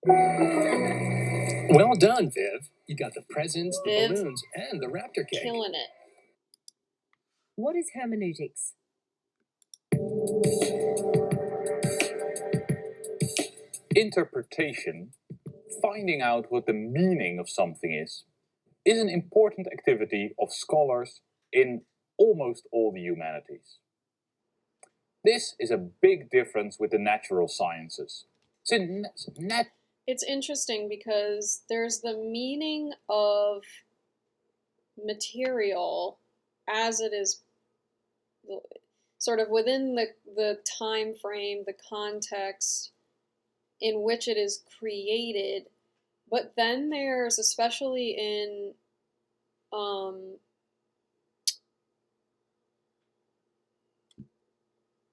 Well done, Viv. You got the presents, the Viv, balloons, and the raptor cake. killing it. What is hermeneutics? Interpretation, finding out what the meaning of something is an important activity of scholars in almost all the humanities. This is a big difference with the natural sciences. It's interesting because there's the meaning of material as it is sort of within the time frame, the context in which it is created. But then there's, especially in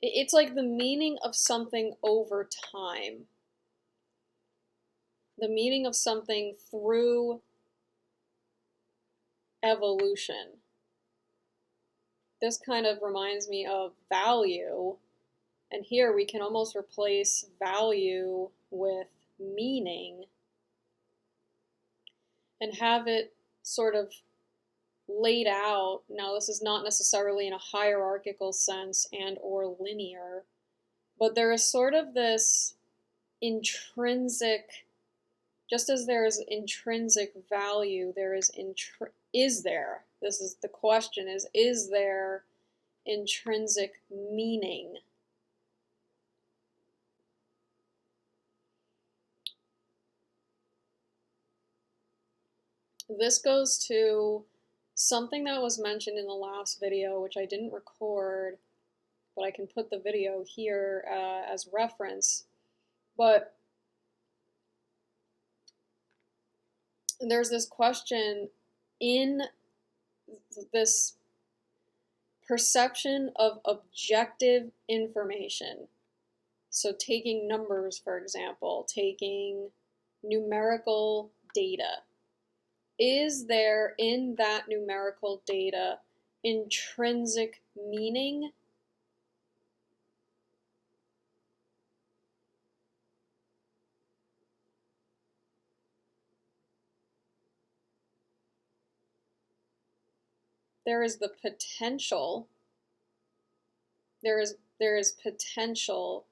it's like the meaning of something over time. The meaning of something through evolution. This kind of reminds me of value, and here we can almost replace value with meaning and have it sort of laid out. Now, this is not necessarily in a hierarchical sense and or linear, but there is sort of this intrinsic, just as there is intrinsic value, there is there, this is the question, is there intrinsic meaning? This goes to something that was mentioned in the last video, which I didn't record, but I can put the video here as reference. But there's this question in this perception of objective information. So taking numbers, for example, taking numerical data. Is there in that numerical data intrinsic meaning? There is the potential, there is potential,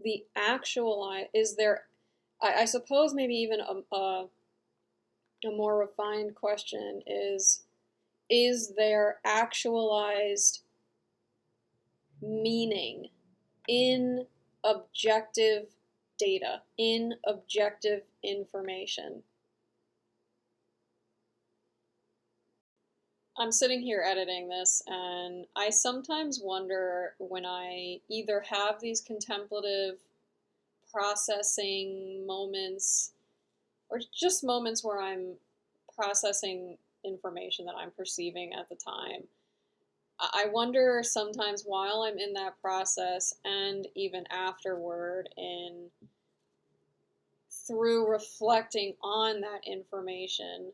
the actual, is there, I suppose maybe even a more refined question is there actualized meaning in objective data, in objective information? I'm sitting here editing this, and I sometimes wonder, when I either have these contemplative processing moments, or just moments where I'm processing information that I'm perceiving at the time, I wonder sometimes while I'm in that process and even afterward, in through reflecting on that information,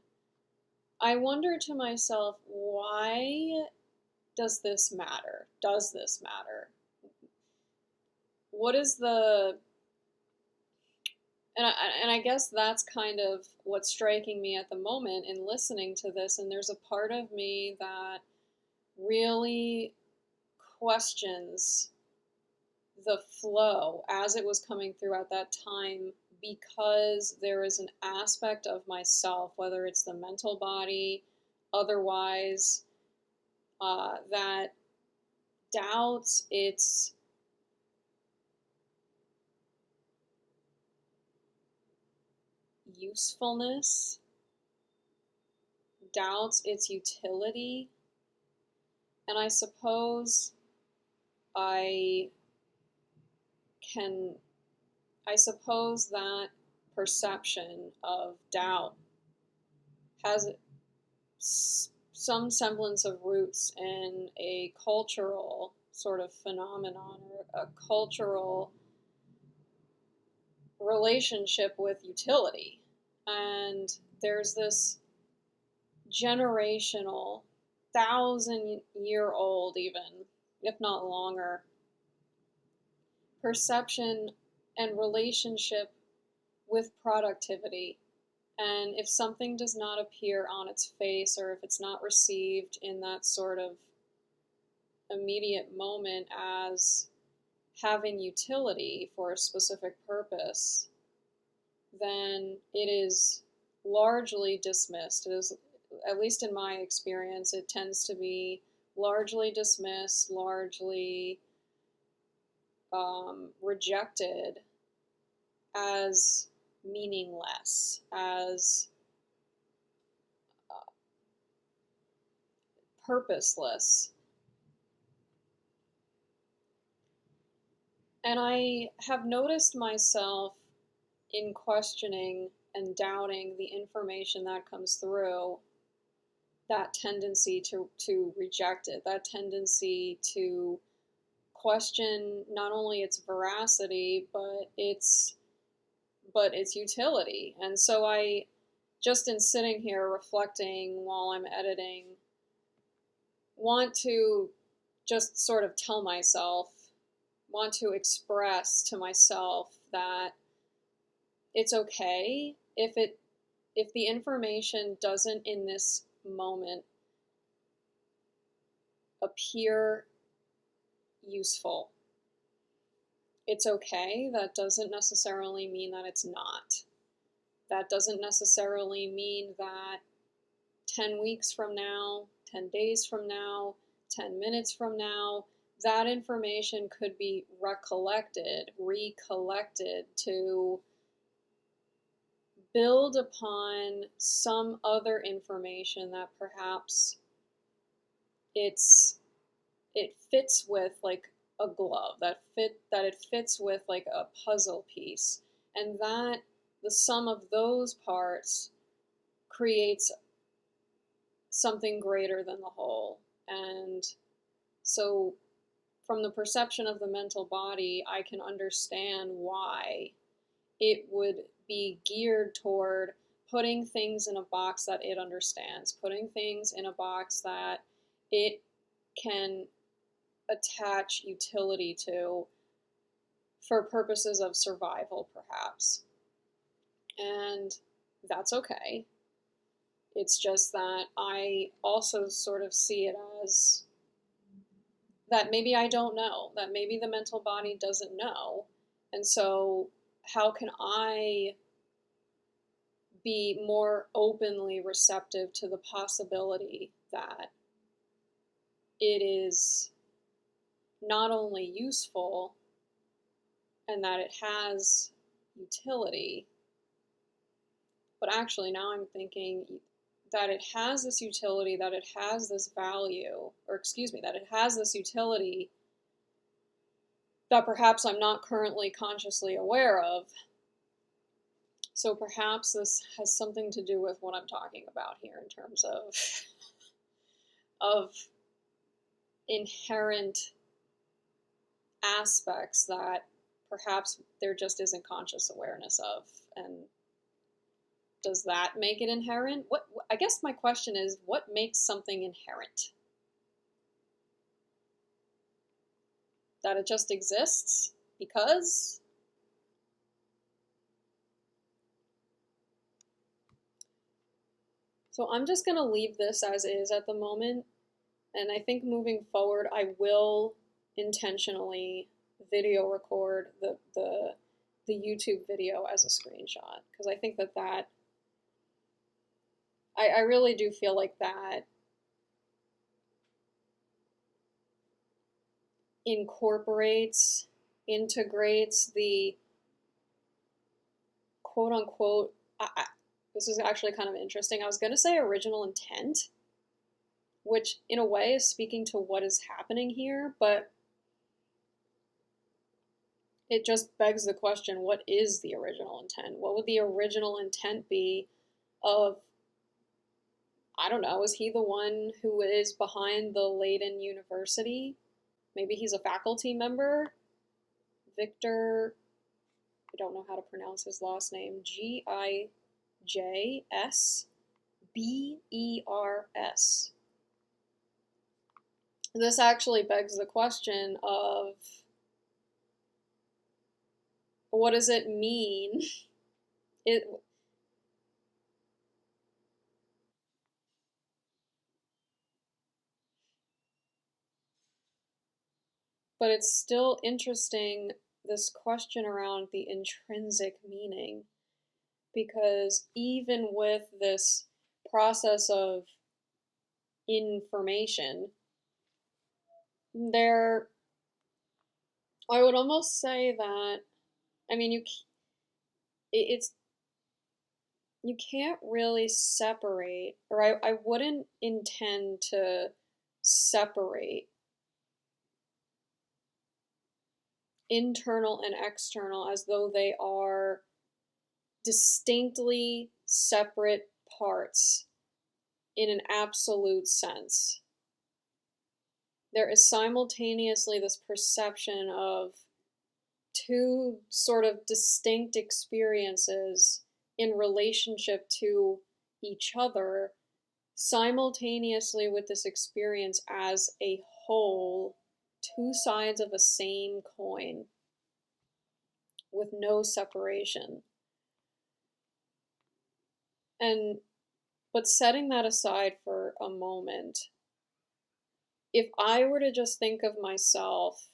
I wonder to myself, why does this matter? Does this matter? What is the... And I guess that's kind of what's striking me at the moment in listening to this, and there's a part of me that really questions the flow as it was coming through at that time, because there is an aspect of myself, whether it's the mental body, otherwise, that doubts its usefulness, doubts its utility, and I suppose that perception of doubt has some semblance of roots in a cultural sort of phenomenon, or a cultural relationship with utility. And there's this generational, 1,000-year-old even, if not longer, perception and relationship with productivity. And if something does not appear on its face, or if it's not received in that sort of immediate moment as having utility for a specific purpose, then it is largely dismissed. It is, at least in my experience, it tends to be largely dismissed, largely rejected as meaningless, as purposeless. And I have noticed myself in questioning and doubting the information that comes through, that tendency to reject it, that tendency to question not only its veracity, but its utility. And so I, just in sitting here reflecting while I'm editing, want to just sort of tell myself, want to express to myself that it's okay if the information doesn't in this moment appear useful. It's okay. That doesn't necessarily mean that it's not. That doesn't necessarily mean that 10 weeks from now, 10 days from now, 10 minutes from now, that information could be recollected to build upon some other information that perhaps it fits with like a glove, that it fits with like a puzzle piece, and that the sum of those parts creates something greater than the whole. And so from the perception of the mental body, I can understand why it would be geared toward putting things in a box that it understands, putting things in a box that it can attach utility to for purposes of survival, perhaps. And that's okay. It's just that I also sort of see it as that maybe I don't know, that maybe the mental body doesn't know. And so how can I be more openly receptive to the possibility that it is not only useful and that it has utility, but actually now I'm thinking that it has this utility, that it has this value, or excuse me, that it has this utility that perhaps I'm not currently consciously aware of. So perhaps this has something to do with what I'm talking about here in terms of inherent aspects that perhaps there just isn't conscious awareness of. And does that make it inherent? I guess my question is, what makes something inherent? That it just exists because? So I'm just going to leave this as is at the moment, and I think moving forward I will intentionally video record the YouTube video as a screenshot, because I think that I really do feel like that integrates the quote-unquote, this is actually kind of interesting, I was going to say original intent, which in a way is speaking to what is happening here, but it just begs the question, what is the original intent? What would the original intent be of, I don't know, is he the one who is behind the Leiden University? Maybe he's a faculty member? Victor, I don't know how to pronounce his last name, Gijsbers. This actually begs the question of, what does it mean it, but it's still interesting, this question around the intrinsic meaning, because even with this process of information, there, I would almost say that, I mean, it's, you can't really separate, or I wouldn't intend to separate internal and external as though they are distinctly separate parts in an absolute sense. There is simultaneously this perception of two sort of distinct experiences in relationship to each other, simultaneously with this experience as a whole, two sides of a same coin with no separation. But setting that aside for a moment, if I were to just think of myself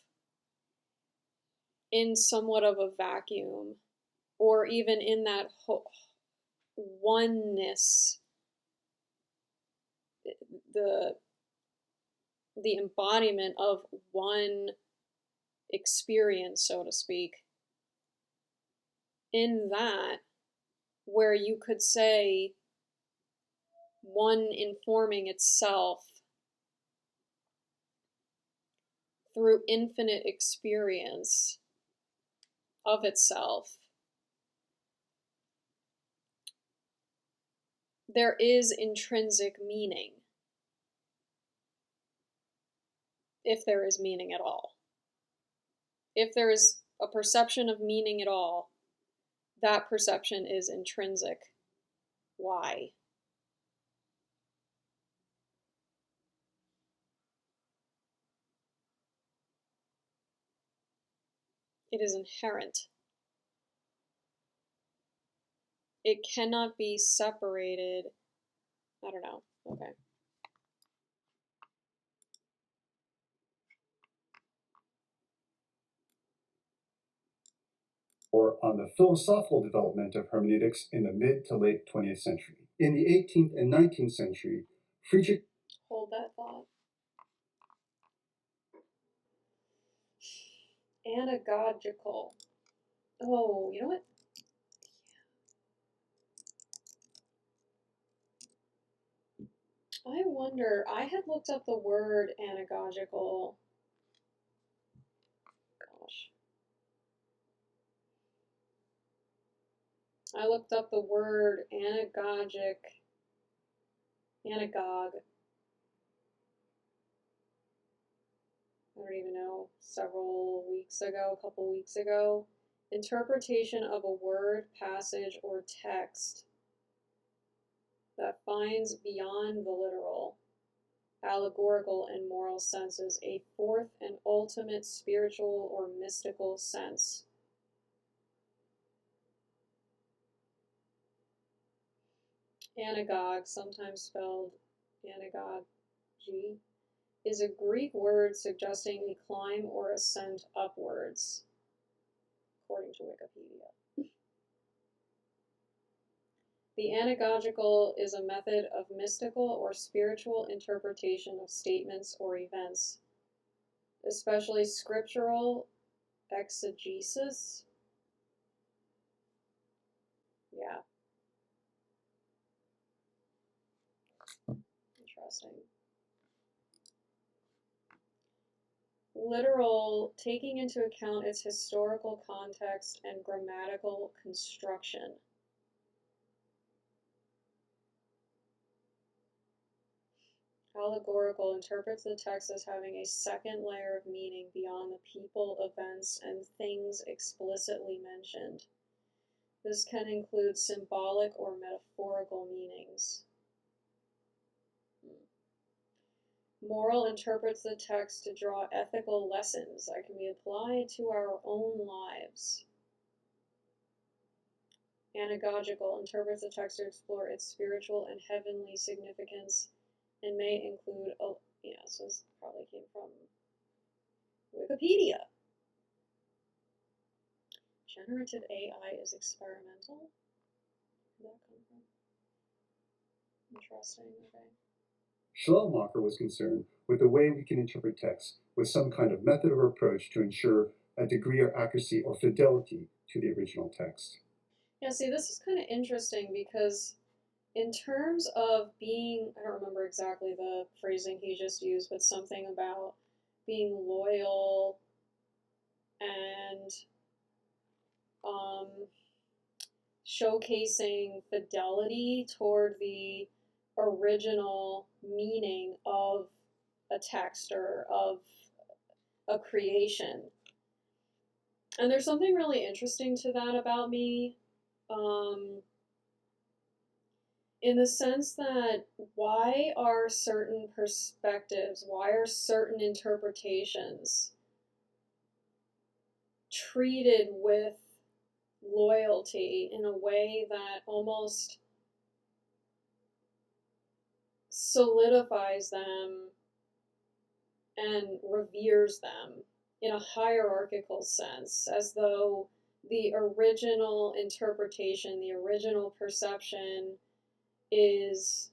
in somewhat of a vacuum, or even in that oneness, the embodiment of one experience, so to speak, in that, where you could say one informing itself through infinite experience of itself, there is intrinsic meaning, if there is meaning at all. If there is a perception of meaning at all, that perception is intrinsic. Why? It is inherent. It cannot be separated. I don't know. Okay. Or on the philosophical development of hermeneutics in the mid to late 20th century. In the 18th and 19th century, Friedrich... Hold that thought. Anagogical. Oh, you know what? I wonder, I had looked up the word anagogical. Gosh. I looked up the word anagogic, anagog. I don't even know, several weeks ago, a couple weeks ago. Interpretation of a word, passage, or text that finds beyond the literal, allegorical, and moral senses a fourth and ultimate spiritual or mystical sense. Anagog, sometimes spelled anagogy, is a Greek word suggesting a climb or ascent upwards, according to Wikipedia. The anagogical is a method of mystical or spiritual interpretation of statements or events, especially scriptural exegesis. Yeah. Interesting. Literal, taking into account its historical context and grammatical construction. Allegorical interprets the text as having a second layer of meaning beyond the people, events, and things explicitly mentioned. This can include symbolic or metaphorical meanings. Moral interprets the text to draw ethical lessons that can be applied to our own lives. anagogical, interprets the text to explore its spiritual and heavenly significance, and may include, so this probably came from Wikipedia. Generative AI is experimental? Where did that come from? Interesting, okay. Schleiermacher was concerned with the way we can interpret text with some kind of method or approach to ensure a degree of accuracy or fidelity to the original text. Yeah, see, this is kind of interesting because in terms of being, I don't remember exactly the phrasing he just used, but something about being loyal and showcasing fidelity toward the original meaning of a text or of a creation. And there's something really interesting to that about me, in the sense that why are certain perspectives, why are certain interpretations treated with loyalty in a way that almost solidifies them and reveres them in a hierarchical sense, as though the original interpretation, the original perception is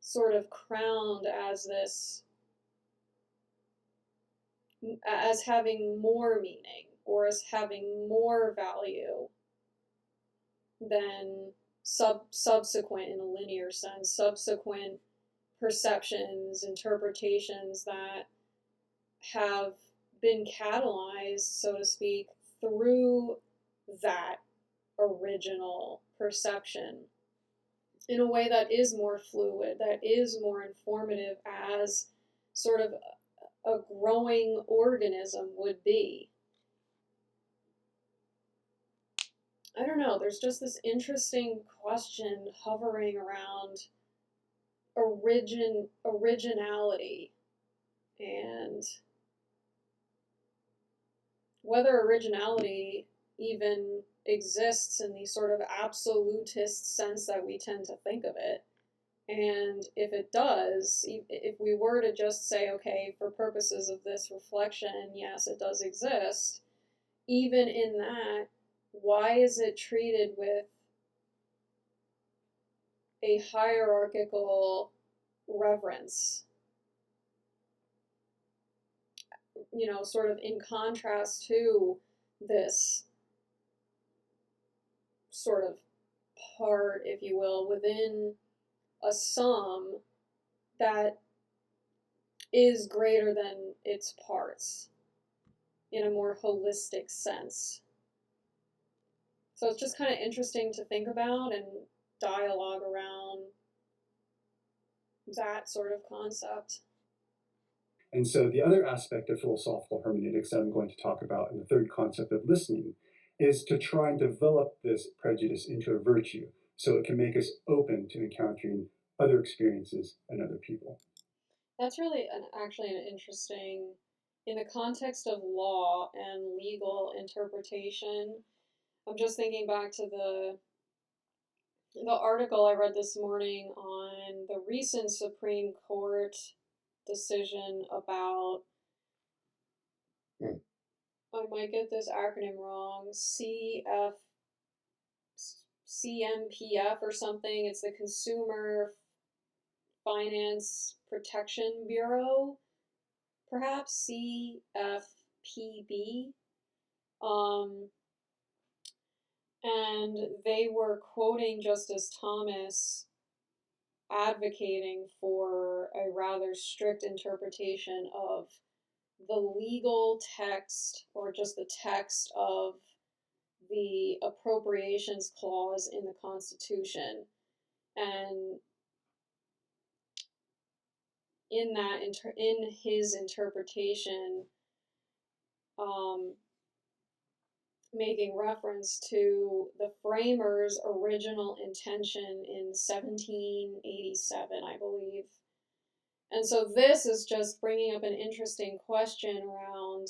sort of crowned as this, as having more meaning or as having more value than subsequent, in a linear sense, subsequent perceptions, interpretations that have been catalyzed, so to speak, through that original perception in a way that is more fluid, that is more informative, as sort of a growing organism would be. I don't know, there's just this interesting question hovering around originality and whether originality even exists in the sort of absolutist sense that we tend to think of it. And if it does, if we were to just say, okay, for purposes of this reflection, yes, it does exist, even in that, why is it treated with a hierarchical reverence? You know, sort of in contrast to this sort of part, if you will, within a sum that is greater than its parts in a more holistic sense. So it's just kind of interesting to think about and dialogue around that sort of concept. And so the other aspect of philosophical hermeneutics that I'm going to talk about in the third concept of listening is to try and develop this prejudice into a virtue so it can make us open to encountering other experiences and other people. That's really actually an interesting, in the context of law and legal interpretation, I'm just thinking back to the article I read this morning on the recent Supreme Court decision about, I might get this acronym wrong, CMPF or something. It's the Consumer Finance Protection Bureau, perhaps CFPB. And they were quoting Justice Thomas advocating for a rather strict interpretation of the legal text, or just the text of the appropriations clause in the Constitution. And in that, in his interpretation, making reference to the framers' original intention in 1787, I believe. And so this is just bringing up an interesting question around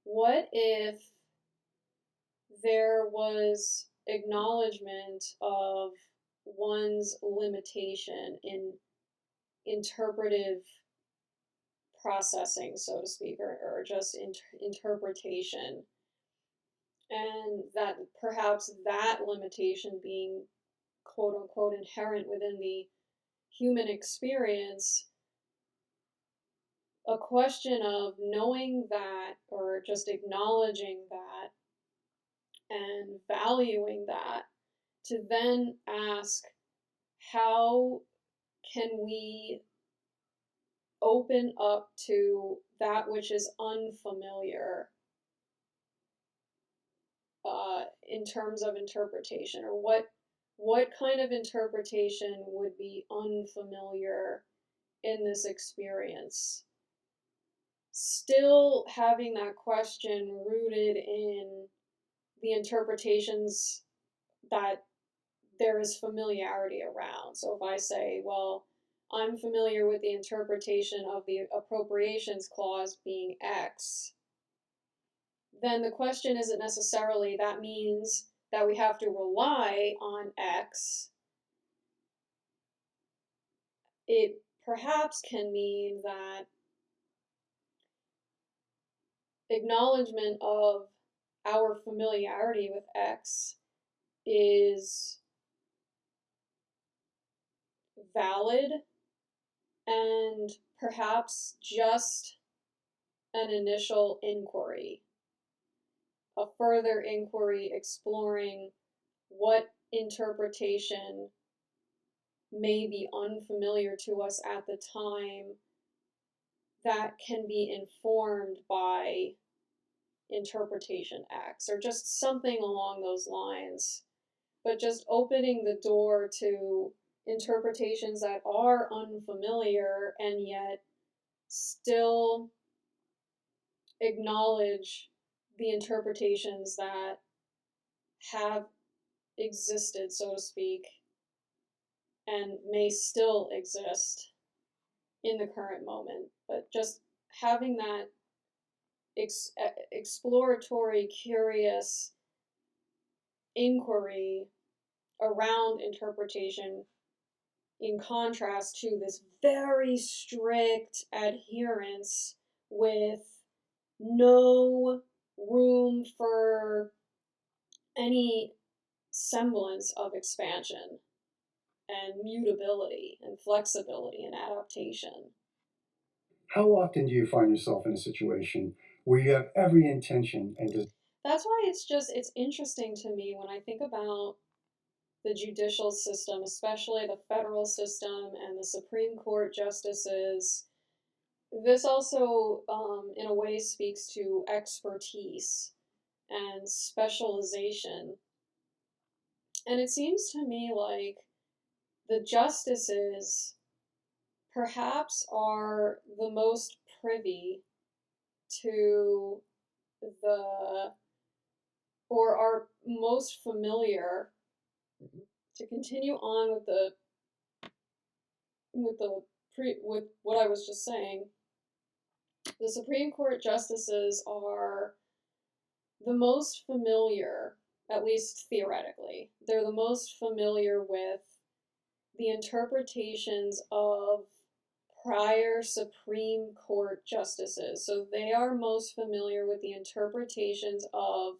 what if there was acknowledgement of one's limitation in interpretive processing, so to speak, or just interpretation, and that perhaps that limitation being quote unquote inherent within the human experience, a question of knowing that or just acknowledging that and valuing that, to then ask, how can we open up to that which is unfamiliar in terms of interpretation, or what kind of interpretation would be unfamiliar in this experience? Still having that question rooted in the interpretations that there is familiarity around. So if I say, well, I'm familiar with the interpretation of the appropriations clause being X, then the question isn't necessarily that means that we have to rely on X. It perhaps can mean that acknowledgement of our familiarity with X is valid and perhaps just an initial inquiry, a further inquiry exploring what interpretation may be unfamiliar to us at the time that can be informed by interpretation X, or just something along those lines. But just opening the door to interpretations that are unfamiliar and yet still acknowledge the interpretations that have existed, so to speak, and may still exist in the current moment. But just having that exploratory, curious inquiry around interpretation, in contrast to this very strict adherence with no room for any semblance of expansion and mutability and flexibility and adaptation. How often do you find yourself in a situation where you have every intention and That's why it's interesting to me when I think about the judicial system, especially the federal system and the Supreme Court justices. This also, in a way, speaks to expertise and specialization. And it seems to me like the justices perhaps are the most privy to or are most familiar, to continue on with what I was just saying. The Supreme Court justices are the most familiar, at least theoretically, they're the most familiar with the interpretations of prior Supreme Court justices. So they are most familiar with the interpretations of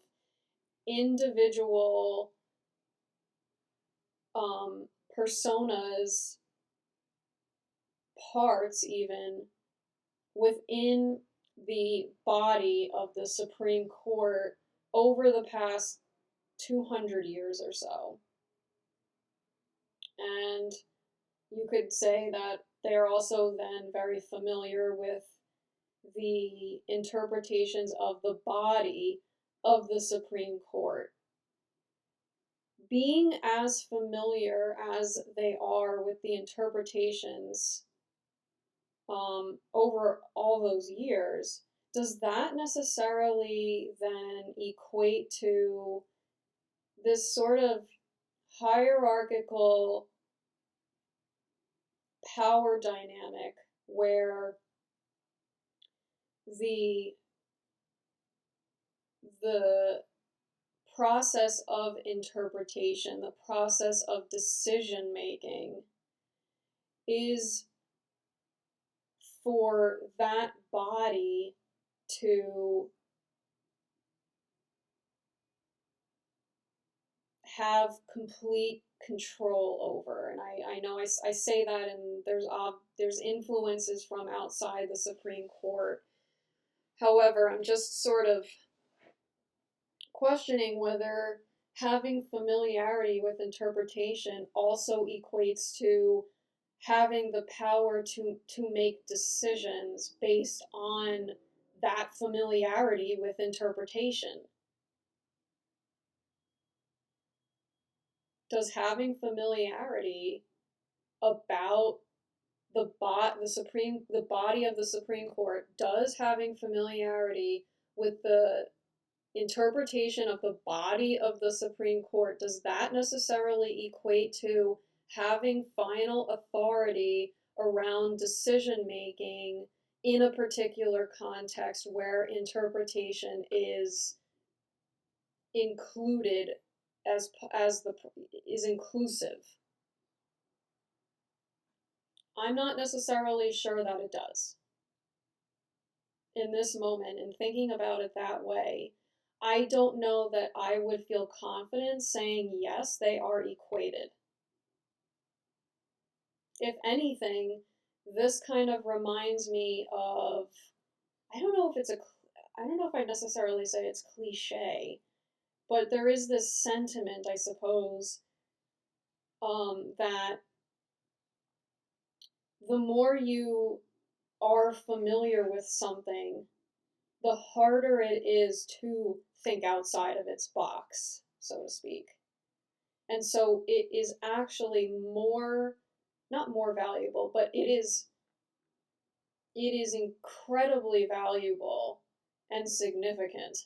individual personas, parts even, within the body of the Supreme Court over the past 200 years or so. And you could say that they're also then very familiar with the interpretations of the body of the Supreme Court. Being as familiar as they are with the interpretations over all those years, does that necessarily then equate to this sort of hierarchical power dynamic where the process of interpretation, the process of decision making, is for that body to have complete control over. And I know I say that, and there's influences from outside the Supreme Court. However, I'm just sort of questioning whether having familiarity with interpretation also equates to having the power to make decisions based on that familiarity with interpretation. Does having familiarity about the body of the Supreme Court, does having familiarity with the interpretation of the body of the Supreme Court, does that necessarily equate to having final authority around decision making in a particular context where interpretation is included is inclusive? I'm not necessarily sure that it does. In this moment, and thinking about it that way, I don't know that I would feel confident saying yes, they are equated. If anything, this kind of reminds me of, I don't know if I'd necessarily say it's cliche, but there is this sentiment, I suppose, that the more you are familiar with something, the harder it is to think outside of its box, so to speak. And so it is actually not more valuable, but it is incredibly valuable and significant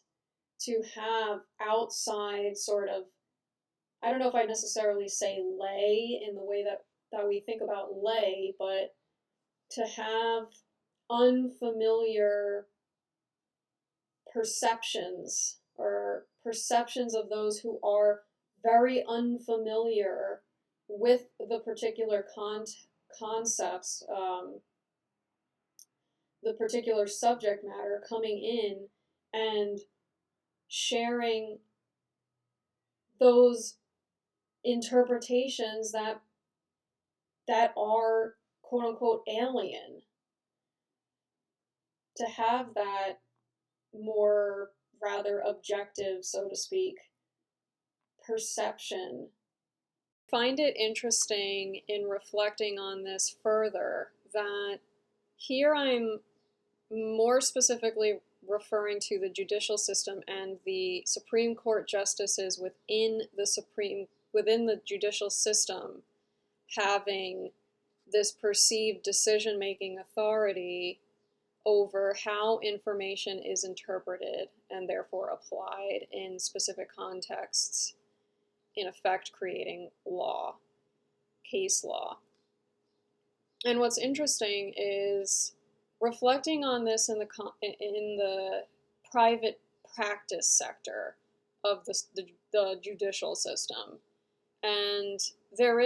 to have outside sort of, I don't know if I necessarily say lay in the way that we think about lay, but to have unfamiliar perceptions or perceptions of those who are very unfamiliar with the particular concepts, the particular subject matter, coming in and sharing those interpretations that are quote unquote alien. To have that more rather objective, so to speak, perception. I find it interesting in reflecting on this further that here I'm more specifically referring to the judicial system and the Supreme Court justices within the judicial system having this perceived decision-making authority over how information is interpreted and therefore applied in specific contexts, in effect creating law, case law. And what's interesting is reflecting on this in the private practice sector of the judicial system. And there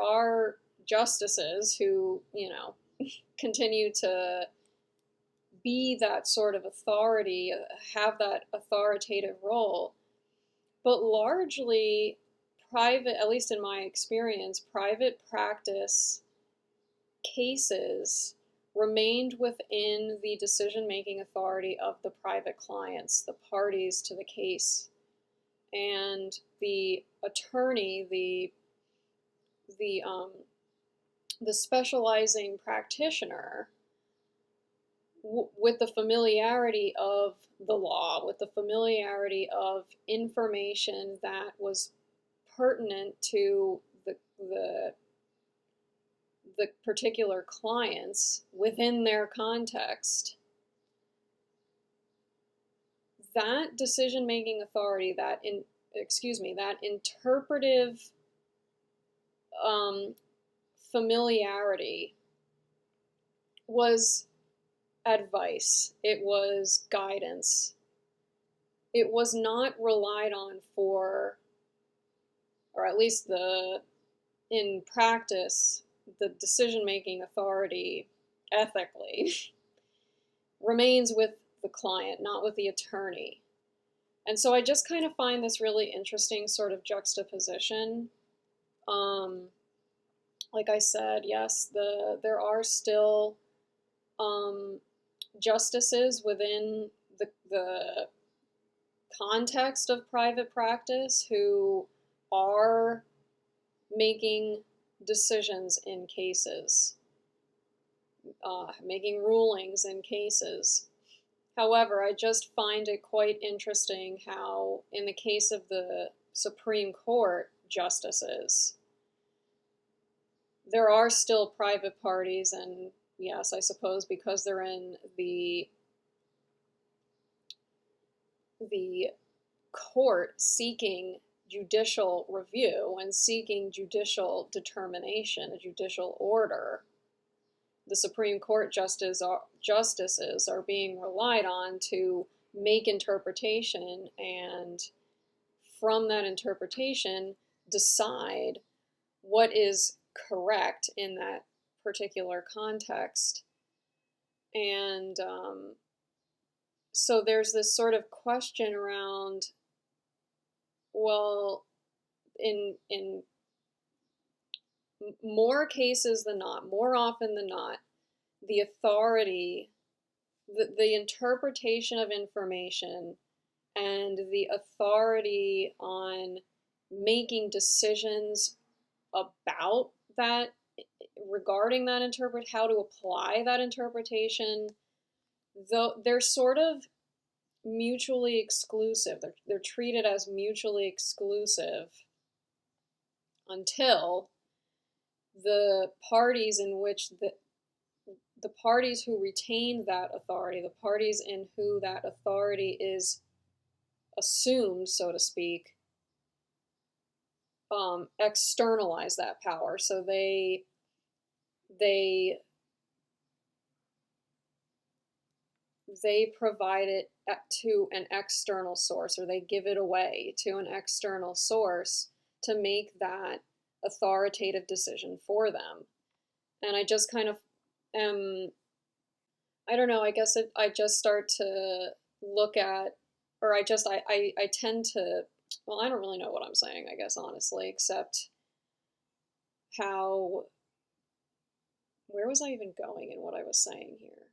are justices who, continue to be that sort of authority, have that authoritative role. But largely, at least in my experience, private practice cases remained within the decision-making authority of the private clients, the parties to the case. And the attorney, the specializing practitioner, with the familiarity of the law, with the familiarity of information that was pertinent to the particular clients within their context, that decision-making authority, that interpretive familiarity was advice, it was guidance, it was not relied on for, or at least in practice, the decision-making authority ethically remains with the client, not with the attorney. And so I just kind of find this really interesting sort of juxtaposition. Like I said, yes, there are still justices within the context of private practice who are making decisions in cases, making rulings in cases. However, I just find it quite interesting how, in the case of the Supreme Court justices, there are still private parties, and yes, I suppose because they're in the court seeking judicial review and seeking judicial determination, a judicial order, the Supreme Court justices are being relied on to make interpretation, and from that interpretation decide what is correct in that particular context. And so there's this sort of question around, well, in more cases than not, more often than not, the authority, the interpretation of information and the authority on making decisions about that, regarding that how to apply that interpretation, though they're sort of mutually exclusive. They're treated as mutually exclusive until the parties in which the parties who retain that authority, the parties in who that authority is assumed, so to speak, externalize that power. So they provide it to an external source, or they give it away to an external source to make that authoritative decision for them. And I just kind of I don't know, I guess I just start to look at, or I tend to, well, I don't really know what I'm saying, I guess, honestly, except how, where was I even going in what I was saying here?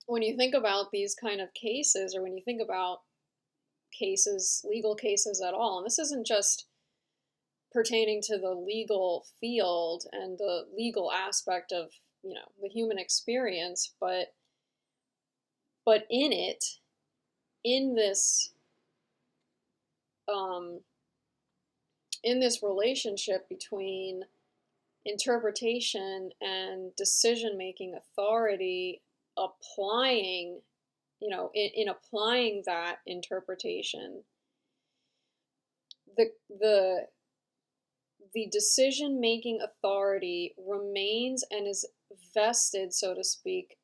When you think about these kind of cases, or when you think about cases, legal cases at all, and this isn't just pertaining to the legal field and the legal aspect of, the human experience, but in this relationship between interpretation and decision-making authority, applying, in applying that interpretation, the decision-making authority remains and is vested, so to speak,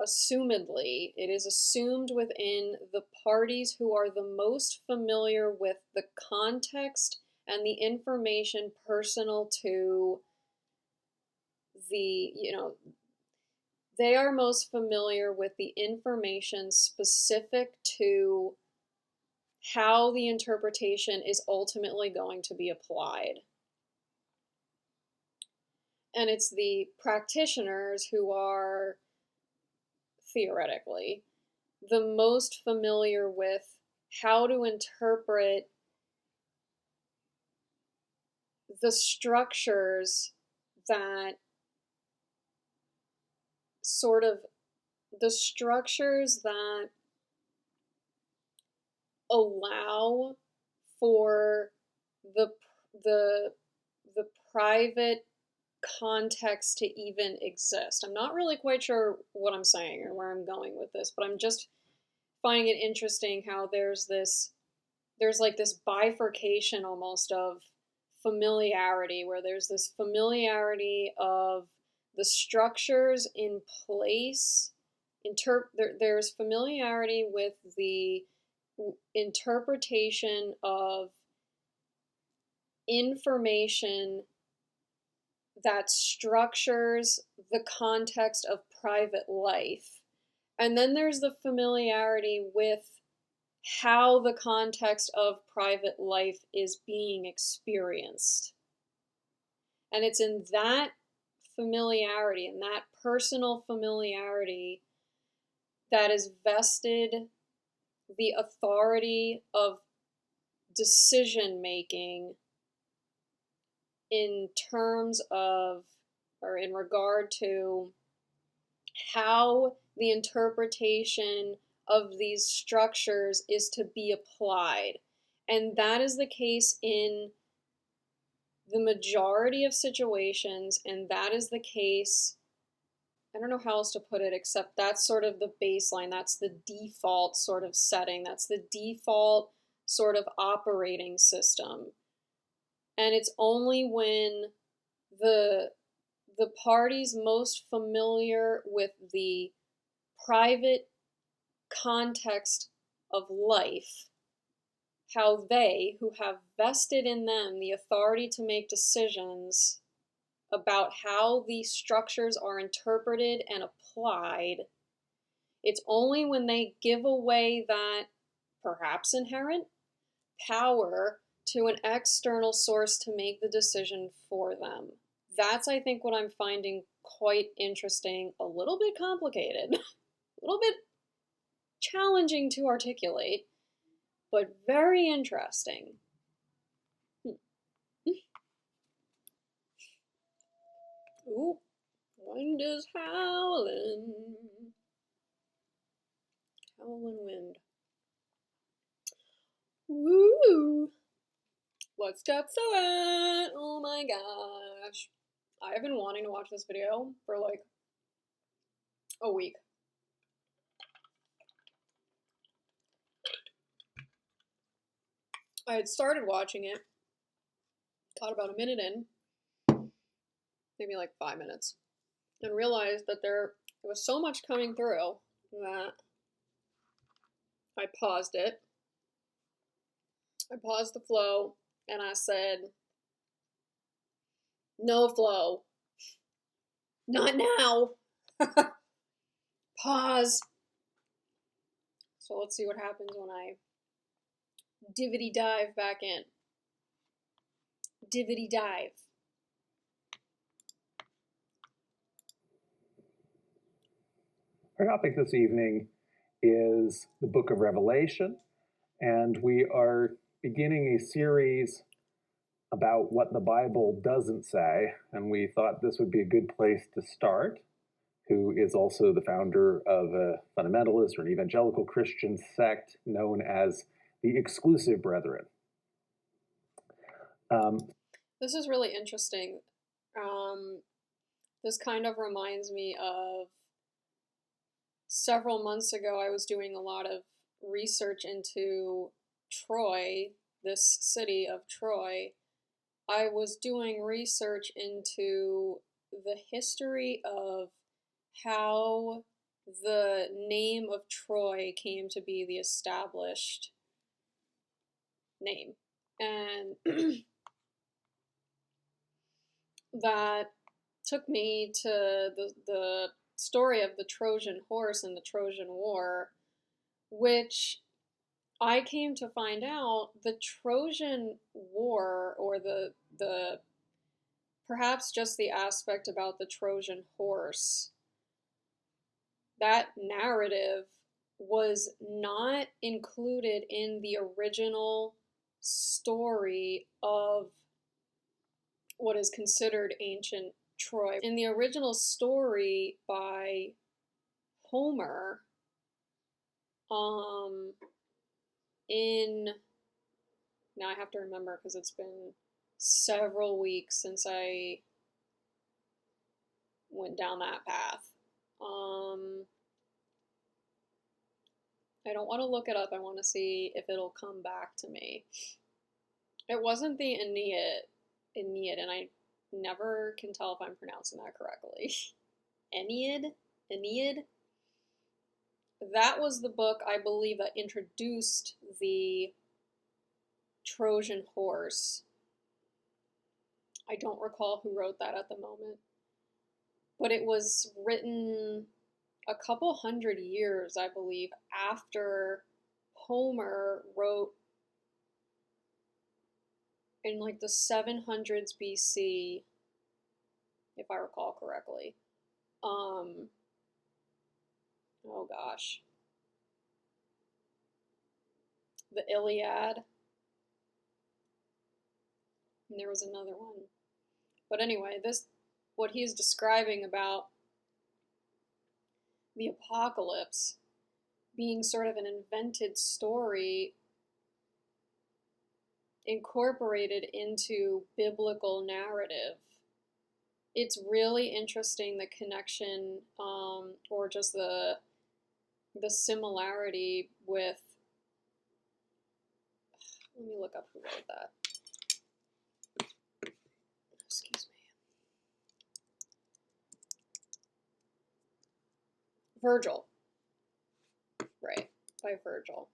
assumedly. It is assumed within the parties who are the most familiar with the context and the information personal to the, they are most familiar with the information specific to how the interpretation is ultimately going to be applied. And it's the practitioners who are, theoretically, the most familiar with how to interpret the structures that allow for the private context to even exist. I'm not really quite sure what I'm saying or where I'm going with this, but I'm just finding it interesting how there's like this bifurcation almost of familiarity, where there's this familiarity of the structures in place. There's familiarity with the interpretation of information that structures the context of private life. And then there's the familiarity with how the context of private life is being experienced. And it's in that familiarity, in that personal familiarity, that is vested the authority of decision making in terms of, or in regard to, how the interpretation of these structures is to be applied. And that is the case in the majority of situations, and that is the case, I don't know how else to put it, except that's sort of the baseline, that's the default sort of setting, that's the default sort of operating system. And it's only when the parties most familiar with the private context of life, how they, who have vested in them the authority to make decisions about how these structures are interpreted and applied, it's only when they give away that perhaps inherent power to an external source to make the decision for them. That's, I think, what I'm finding quite interesting, a little bit complicated, a little bit challenging to articulate, but very interesting. Ooh, wind is howling. Howling wind. Woo! Let's get to it! Oh my gosh. I have been wanting to watch this video for like a week. I had started watching it, got about a minute in, maybe like 5 minutes, and realized that there was so much coming through that I paused it. I paused the flow, and I said, no flow. Not now. Pause. So let's see what happens when I dividity dive back in. Dividity dive. Our topic this evening is the book of Revelation, and we are beginning a series about what the Bible doesn't say, and we thought this would be a good place to start. Who is also the founder of a fundamentalist or an evangelical Christian sect known as the Exclusive Brethren. This is really interesting. This kind of reminds me of several months ago, I was doing a lot of research into Troy, this city of Troy. I was doing research into the history of how the name of Troy came to be the established name. And that took me to the story of the Trojan horse and the Trojan War, which I came to find out the Trojan War, or the perhaps just the aspect about the Trojan horse, that narrative was not included in the original story of what is considered ancient Troy. In the original story by Homer, now I have to remember because it's been several weeks since I went down that path. I don't want to look it up. I want to see if it'll come back to me. It wasn't the Aeneid, and I never can tell if I'm pronouncing that correctly. Aeneid? that was the book, I believe, that introduced the Trojan horse. I don't recall who wrote that at the moment, but it was written a couple hundred years, I believe, after Homer wrote in like the 700s BC, if I recall correctly. Oh gosh. The Iliad. And there was another one. But anyway, what he's describing about the apocalypse being sort of an invented story incorporated into biblical narrative. It's really interesting, the connection, or just the similarity with, let me look up who wrote that. Excuse me. Virgil. Right, by Virgil.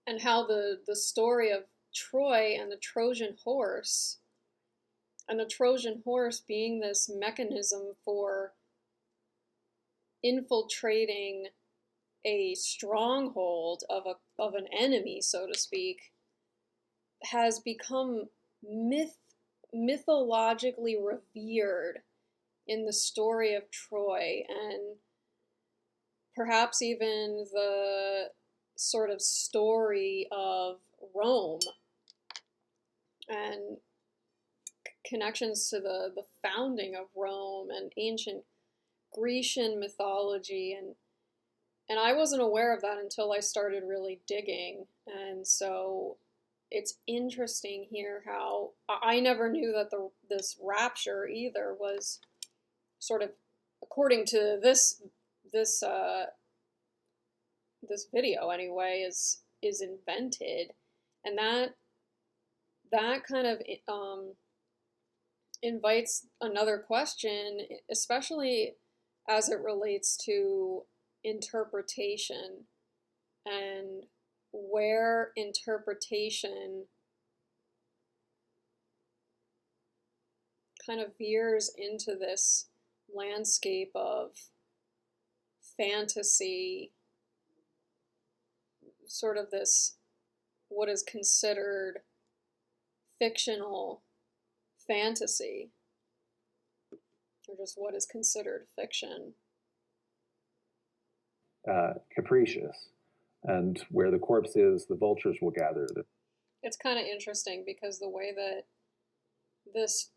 And how the story of Troy and the Trojan horse, and the Trojan horse being this mechanism for infiltrating a stronghold of an enemy, so to speak, has become mythologically revered in the story of Troy, and perhaps even the sort of story of Rome, and connections to the founding of Rome and ancient Grecian mythology, and I wasn't aware of that until I started really digging. And so it's interesting here how I never knew that this rapture either was sort of, according to this video anyway, is invented, and that kind of invites another question, especially as it relates to interpretation, and where interpretation kind of veers into this landscape of fantasy, sort of this, what is considered fictional fantasy, or just what is considered fiction. Capricious, and where the corpse is, the vultures will gather. It's kind of interesting because the way that this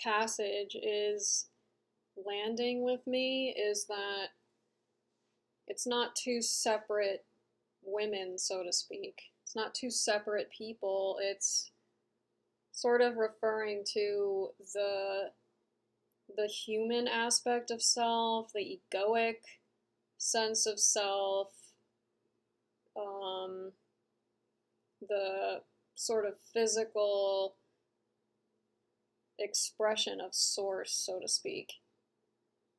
passage is landing with me is that it's not two separate women, so to speak. It's not two separate people. It's sort of referring to the human aspect of self, the egoic sense of self, the sort of physical expression of source, so to speak.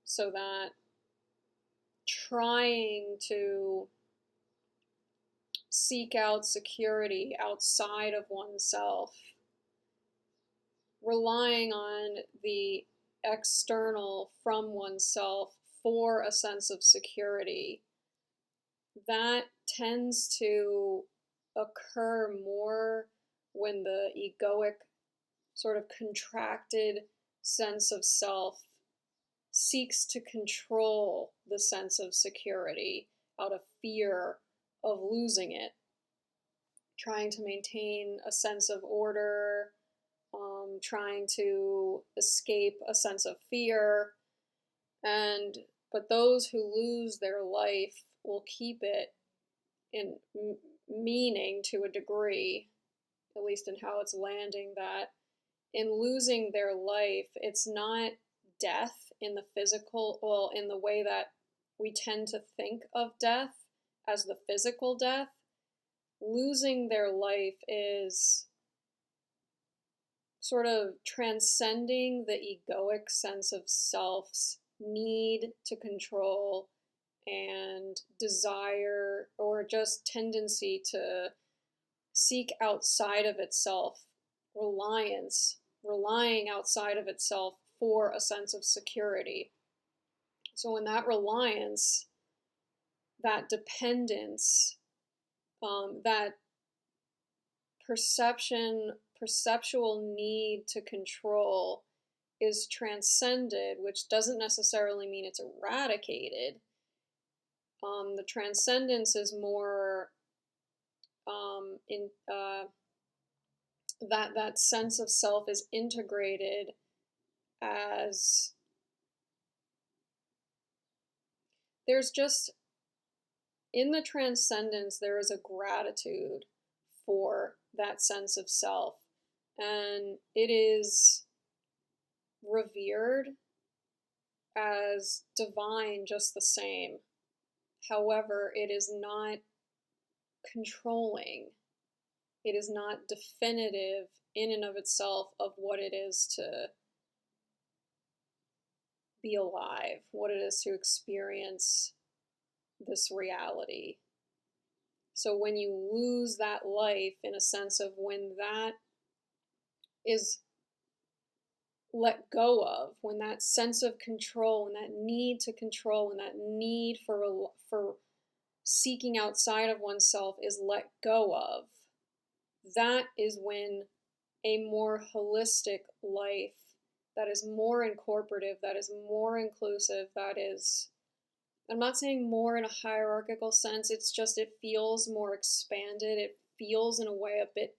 So that trying to seek out security outside of oneself, relying on the external from oneself for a sense of security, that tends to occur more when the egoic, sort of contracted sense of self seeks to control the sense of security out of fear of losing it, trying to maintain a sense of order, trying to escape a sense of fear. But those who lose their life will keep it in meaning to a degree, at least in how it's landing, that in losing their life, it's not death in the physical, well, in the way that we tend to think of death as the physical death. Losing their life is sort of transcending the egoic sense of self's need to control and desire or just tendency to seek outside of itself, relying outside of itself for a sense of security. So when that reliance, that dependence, that perceptual need to control is transcended, which doesn't necessarily mean it's eradicated. The transcendence is more that sense of self is integrated as there's just, in the transcendence, there is a gratitude for that sense of self, and it is revered as divine just the same. However, it is not controlling. It is not definitive in and of itself of what it is to be alive, what it is to experience this reality. So when you lose that life, in a sense of when that is let go of, when that sense of control, when that need to control, when that need for seeking outside of oneself is let go of, that is when a more holistic life that is more incorporative, that is more inclusive, that is, I'm not saying more in a hierarchical sense, it's just it feels more expanded, it feels in a way a bit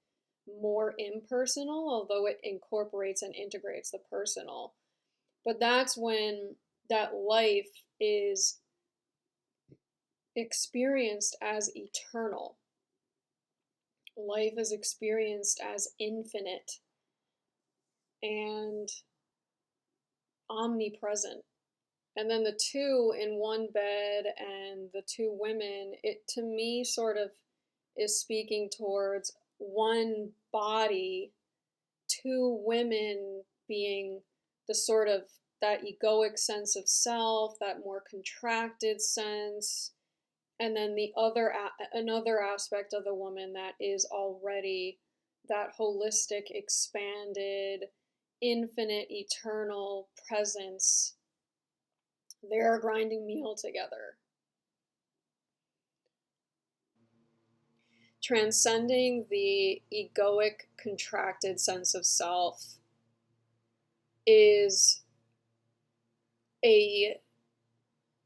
more impersonal, although it incorporates and integrates the personal. But that's when that life is experienced as eternal. Life is experienced as infinite and omnipresent. And then the two in one bed and the two women, it to me sort of is speaking towards one body, two women being the sort of that egoic sense of self, that more contracted sense, and then the another aspect of the woman that is already that holistic, expanded, infinite, eternal presence. They're a grinding meal together. Transcending the egoic, contracted sense of self is a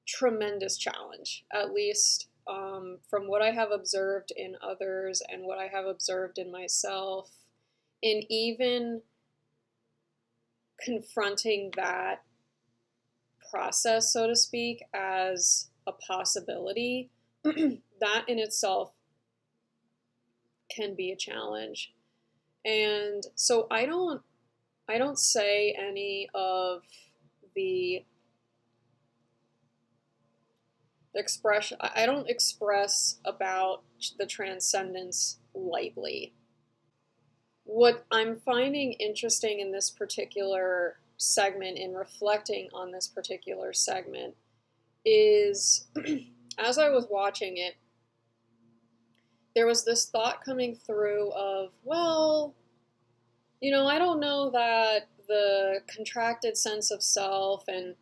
tremendous challenge, at least from what I have observed in others and what I have observed in myself, in even confronting that process, so to speak, as a possibility. That in itself can be a challenge. And so I don't say any of the expression, I don't express about the transcendence lightly. What I'm finding interesting in this particular segment, in reflecting on this particular segment, is as I was watching it, there was this thought coming through of, well, I don't know that the contracted sense of self, and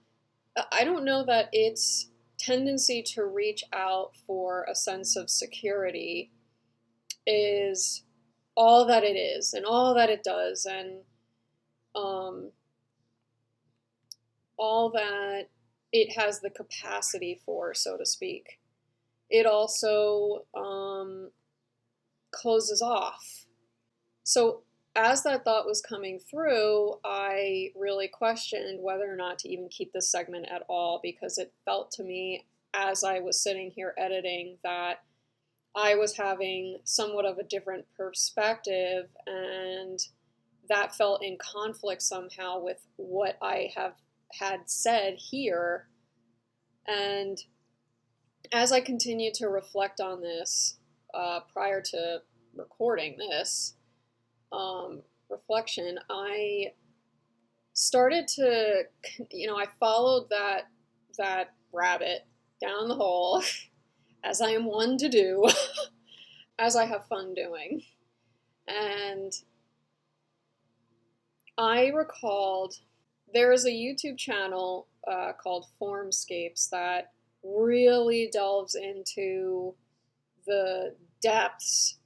I don't know that its tendency to reach out for a sense of security is all that it is and all that it does and all that it has the capacity for, so to speak. It also closes off. So as that thought was coming through, I really questioned whether or not to even keep this segment at all, because it felt to me, as I was sitting here editing, that I was having somewhat of a different perspective, and that felt in conflict somehow with what I have had said here. And as I continued to reflect on this prior to recording this, reflection, I started to, I followed that rabbit down the hole, as I am one to do, as I have fun doing. And I recalled there is a YouTube channel called Formscapes that really delves into the depths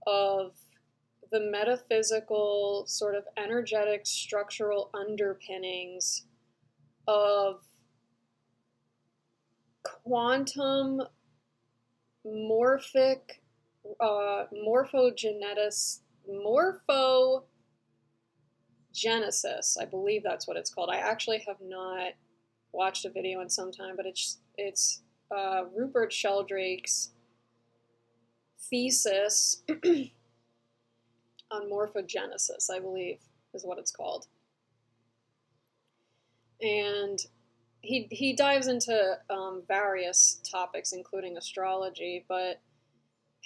of the metaphysical, sort of energetic, structural underpinnings of quantum morphogenesis, I believe that's what it's called. I actually have not watched a video in some time, but it's Rupert Sheldrake's thesis on morphogenesis, I believe is what it's called. And he dives into various topics, including astrology, but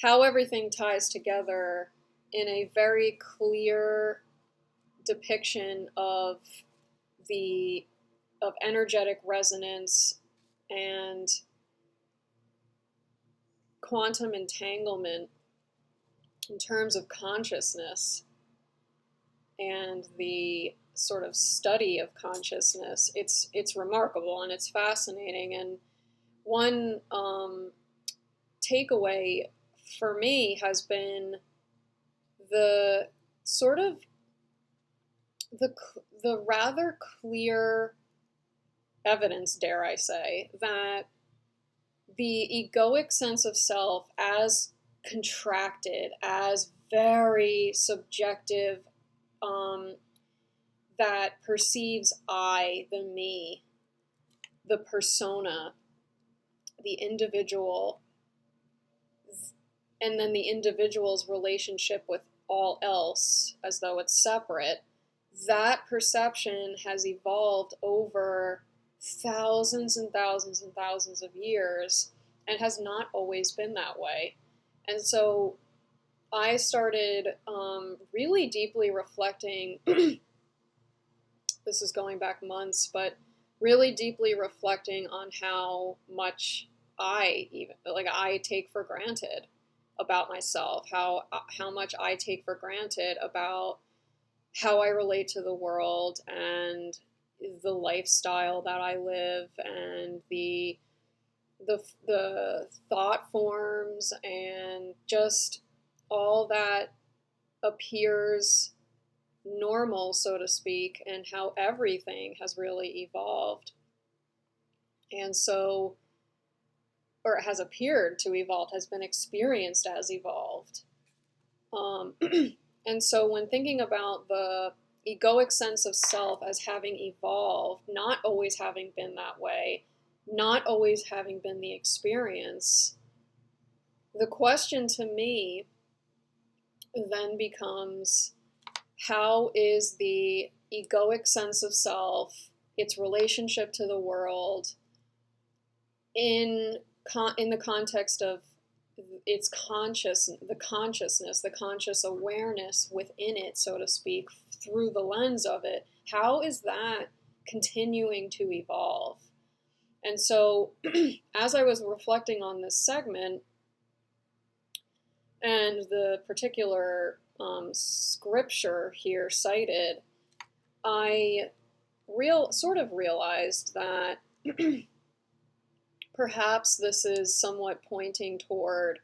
how everything ties together in a very clear depiction of energetic resonance and quantum entanglement in terms of consciousness and the sort of study of consciousness. It's remarkable and it's fascinating. And one takeaway for me has been the sort of the rather clear evidence, dare I say, that the egoic sense of self, as contracted, as very subjective, that perceives I, the me, the persona, the individual, and then the individual's relationship with all else as though it's separate, that perception has evolved over thousands and thousands and thousands of years and has not always been that way. And so I started really deeply reflecting, this is going back months, but really deeply reflecting on how much I take for granted about myself, how much I take for granted about how I relate to the world and the lifestyle that I live and the thought forms and just all that appears normal, so to speak, and how everything has really evolved. And so, or it has appeared to evolve, has been experienced as evolved. And so when thinking about the egoic sense of self as having evolved, not always having been that way, not always having been the experience, the question to me then becomes, how is the egoic sense of self, its relationship to the world, in the context of its the conscious awareness within it, so to speak, through the lens of it, how is that continuing to evolve? And so as I was reflecting on this segment and the particular scripture here cited, I realized that perhaps this is somewhat pointing toward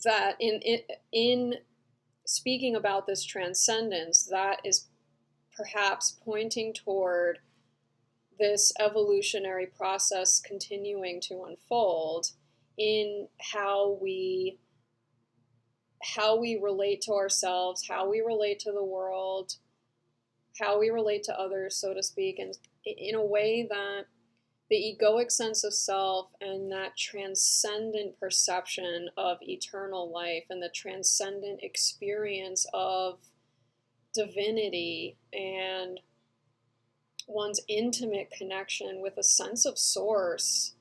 that in speaking about this transcendence, that is perhaps pointing toward this evolutionary process continuing to unfold in how we relate to ourselves, how we relate to the world, how we relate to others, so to speak, and in a way that the egoic sense of self and that transcendent perception of eternal life and the transcendent experience of divinity and one's intimate connection with a sense of source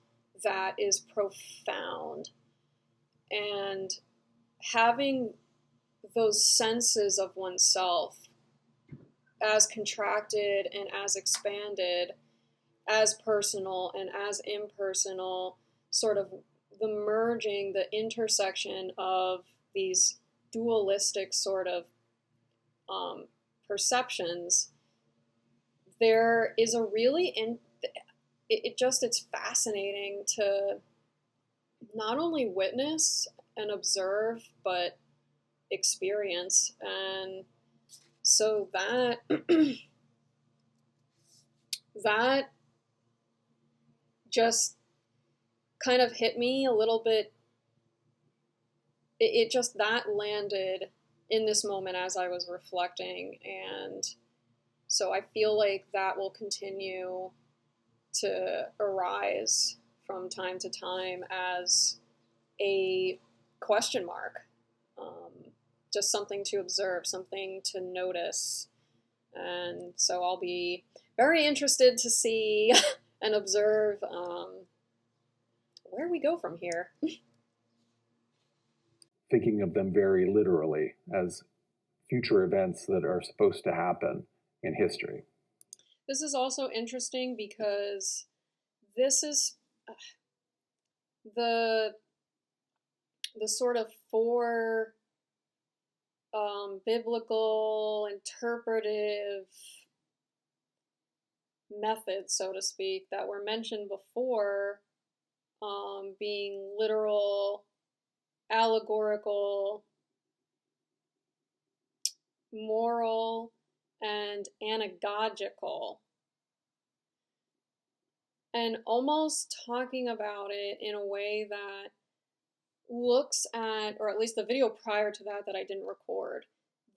that is profound. And having those senses of oneself as contracted and as expanded, as personal and as impersonal, sort of the merging, the intersection of these dualistic sort of perceptions, there is a really, it's fascinating to not only witness and observe, but experience. And so that, that just kind of hit me a little bit. It just, that landed in this moment as I was reflecting. And so I feel like that will continue to arise from time to time as a question mark. Just something to observe, something to notice. And so I'll be very interested to see and observe where we go from here. Thinking of them very literally as future events that are supposed to happen in history. This is also interesting because this is the sort of four biblical interpretive methods, so to speak, that were mentioned before, being literal, allegorical, moral, and anagogical. And almost talking about it in a way that looks at, or at least the video prior to that I didn't record,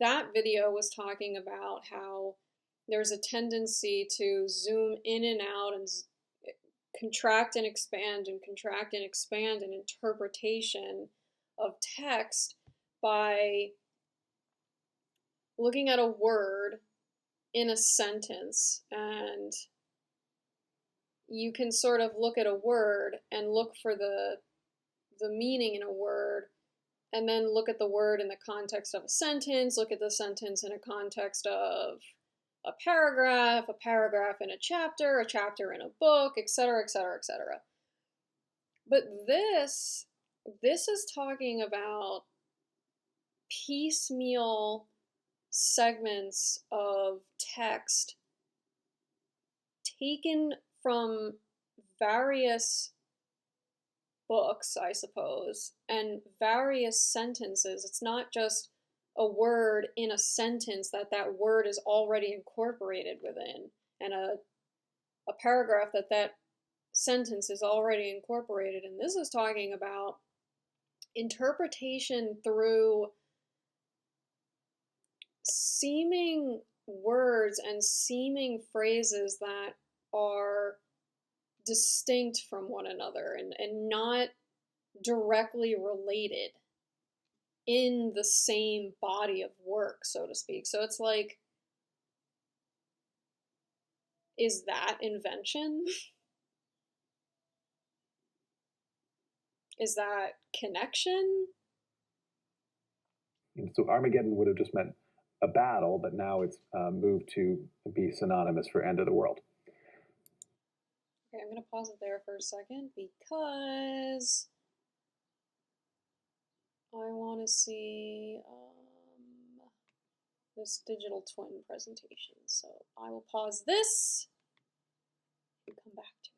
that video was talking about how there's a tendency to zoom in and out and contract and expand and contract and expand an interpretation of text by looking at a word in a sentence. And you can sort of look at a word and look for the meaning in a word, and then look at the word in the context of a sentence, look at the sentence in a context of a paragraph in a chapter in a book, etc., etc., etc. But this is talking about piecemeal segments of text taken from various books, I suppose, and various sentences. It's not just a word in a sentence that word is already incorporated within, and a paragraph that sentence is already incorporated. And this is talking about interpretation through seeming words and seeming phrases that are distinct from one another and not directly related in the same body of work, so to speak. So it's like, is that invention? Is that connection? And so Armageddon would have just meant a battle, but now it's moved to be synonymous for end of the world. Okay, I'm going to pause it there for a second because I want to see this digital twin presentation. So I will pause this and come back to it.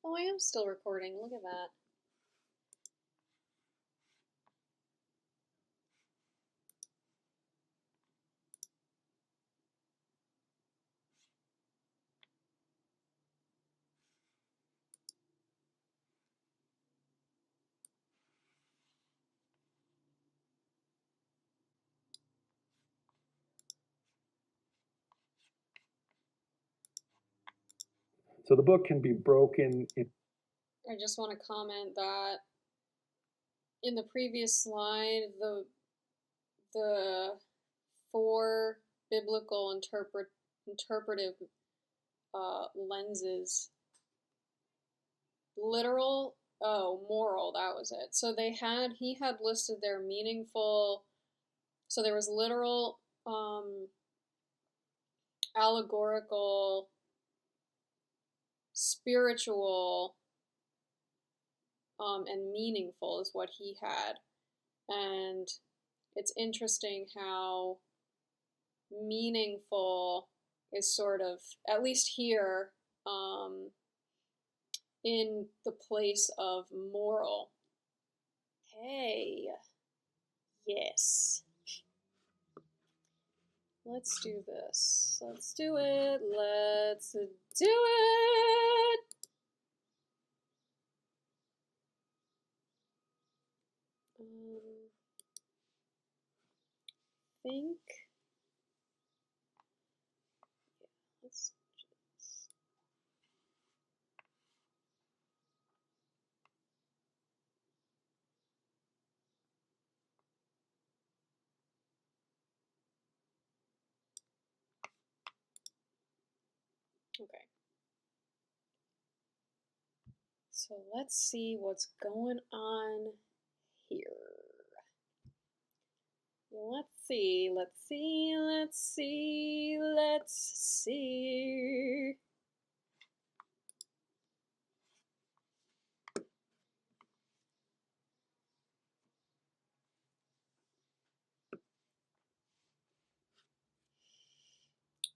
Oh, I am still recording. Look at that. So the book can be broken in. I just want to comment that in the previous slide, the four biblical interpretive lenses. Literal, moral, that was it. So he had listed their meaningful, so there was literal, allegorical, spiritual, and meaningful is what he had. And it's interesting how meaningful is sort of, at least here, in the place of moral. Hey, yes. Let's do this. Let's do it. Let's do it. Think. Yeah, let's just. Okay. So let's see what's going on here. Let's see, let's see, let's see, let's see.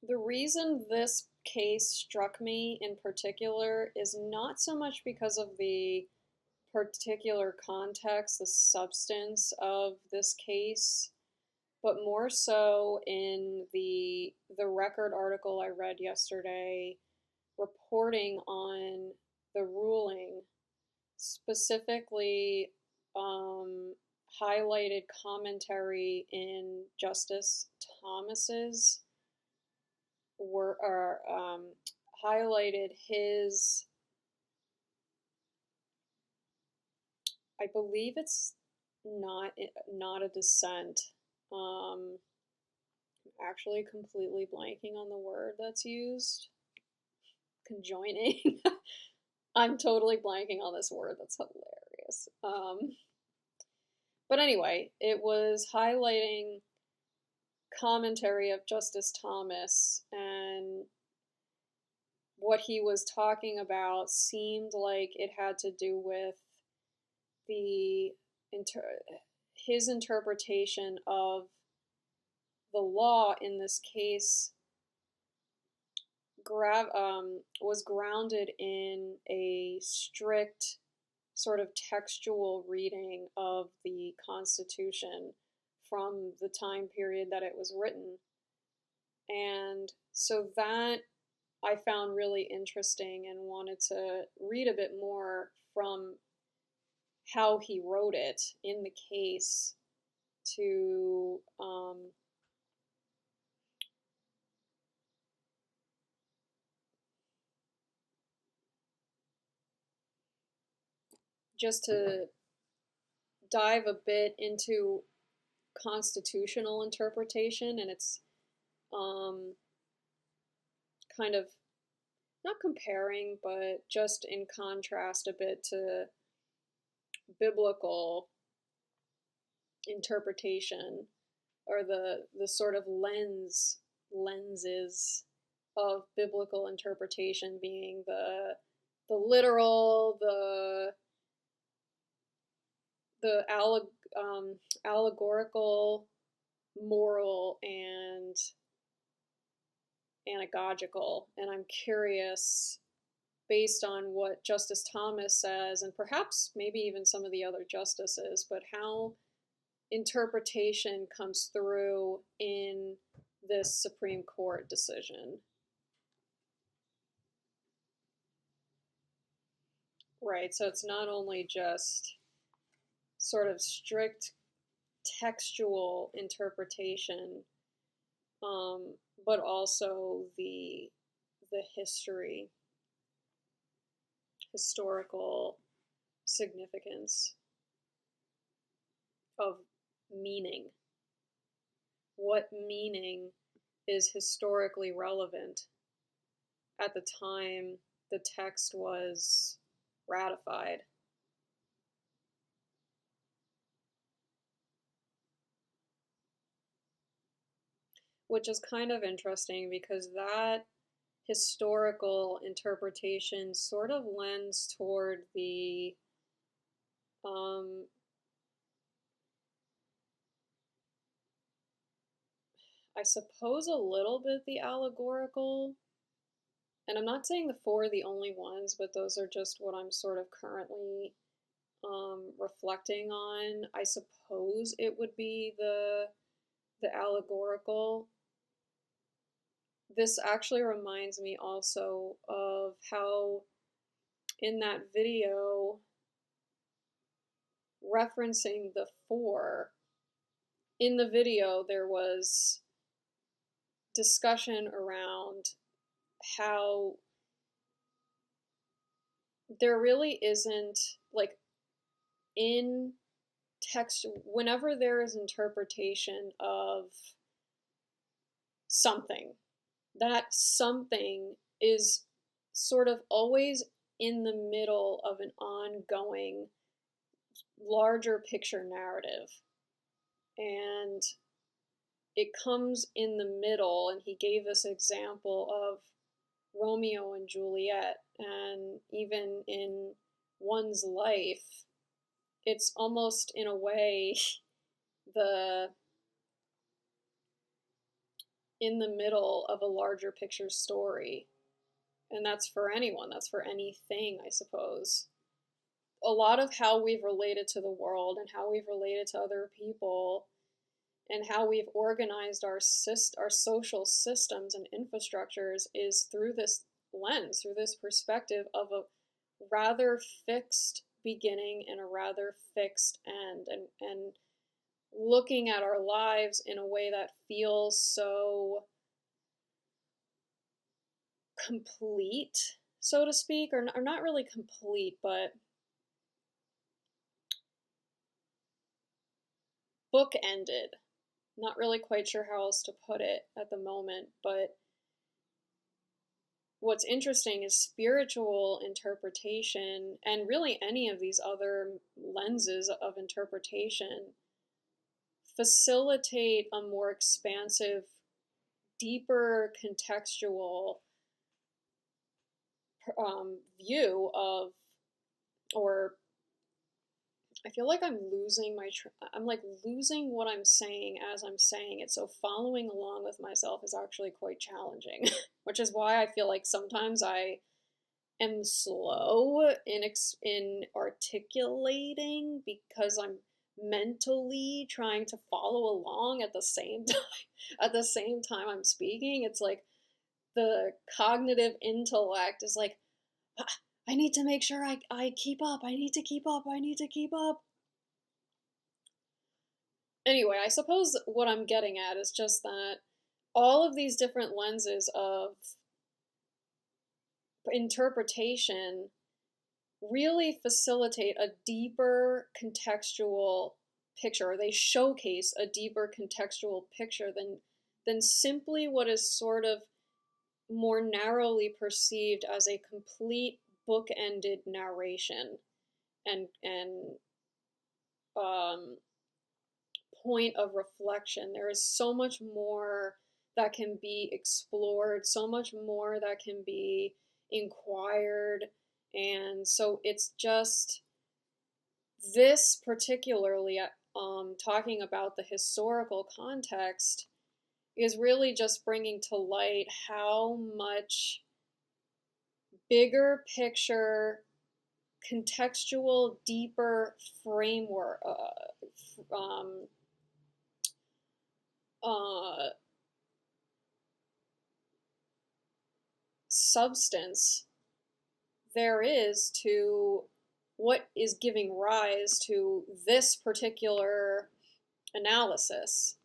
The reason this case struck me in particular is not so much because of the particular context, the substance of this case, but more so in the record article I read yesterday reporting on the ruling, specifically highlighted commentary in Justice Thomas's highlighted his, I believe it's not a dissent. I'm actually completely blanking on the word that's used. Conjoining. I'm totally blanking on this word. That's hilarious. But anyway, it was highlighting commentary of Justice Thomas, and what he was talking about seemed like it had to do with his interpretation of the law in this case was grounded in a strict sort of textual reading of the Constitution from the time period that it was written. And so that I found really interesting and wanted to read a bit more from how he wrote it in the case to just to dive a bit into constitutional interpretation and its kind of not comparing, but just in contrast a bit to biblical interpretation, or the sort of lenses of biblical interpretation being the literal, the allegorical, moral, and anagogical. And I'm curious, based on what Justice Thomas says, and perhaps maybe even some of the other justices, but how interpretation comes through in this Supreme Court decision. Right, so it's not only just sort of strict textual interpretation, but also the historical significance of meaning. What meaning is historically relevant at the time the text was ratified. Which is kind of interesting because that historical interpretation sort of lends toward the I suppose a little bit the allegorical, and I'm not saying the four are the only ones, but those are just what I'm sort of currently reflecting on. I suppose it would be the allegorical. This actually reminds me also of how in that video referencing the four, in the video there was discussion around how there really isn't, like, in text, whenever there is interpretation of something, that something is sort of always in the middle of an ongoing larger picture narrative, and it comes in the middle. And he gave this example of Romeo and Juliet, and even in one's life, it's almost in a way in the middle of a larger picture story. And that's for anyone, that's for anything, I suppose. A lot of how we've related to the world and how we've related to other people and how we've organized our social systems and infrastructures is through this lens, through this perspective of a rather fixed beginning and a rather fixed end, and looking at our lives in a way that feels so complete, so to speak, or not really complete, but bookended. Not really quite sure how else to put it at the moment, but what's interesting is spiritual interpretation, and really any of these other lenses of interpretation, facilitate a more expansive, deeper contextual view of, or I feel like I'm losing I'm like losing what I'm saying as I'm saying it. So following along with myself is actually quite challenging, which is why I feel like sometimes I am slow in articulating, because I'm mentally trying to follow along at the same time. At the same time I'm speaking, it's like the cognitive intellect is like, I need to make sure I keep up. I need to keep up. I need to keep up. Anyway, I suppose what I'm getting at is just that all of these different lenses of interpretation really facilitate a deeper contextual picture, or they showcase a deeper contextual picture than simply what is sort of more narrowly perceived as a complete book-ended narration and point of reflection. There is so much more that can be explored, so much more that can be inquired, and so it's just this particularly talking about the historical context is really just bringing to light how much bigger picture, contextual, deeper framework, substance there is to what is giving rise to this particular analysis.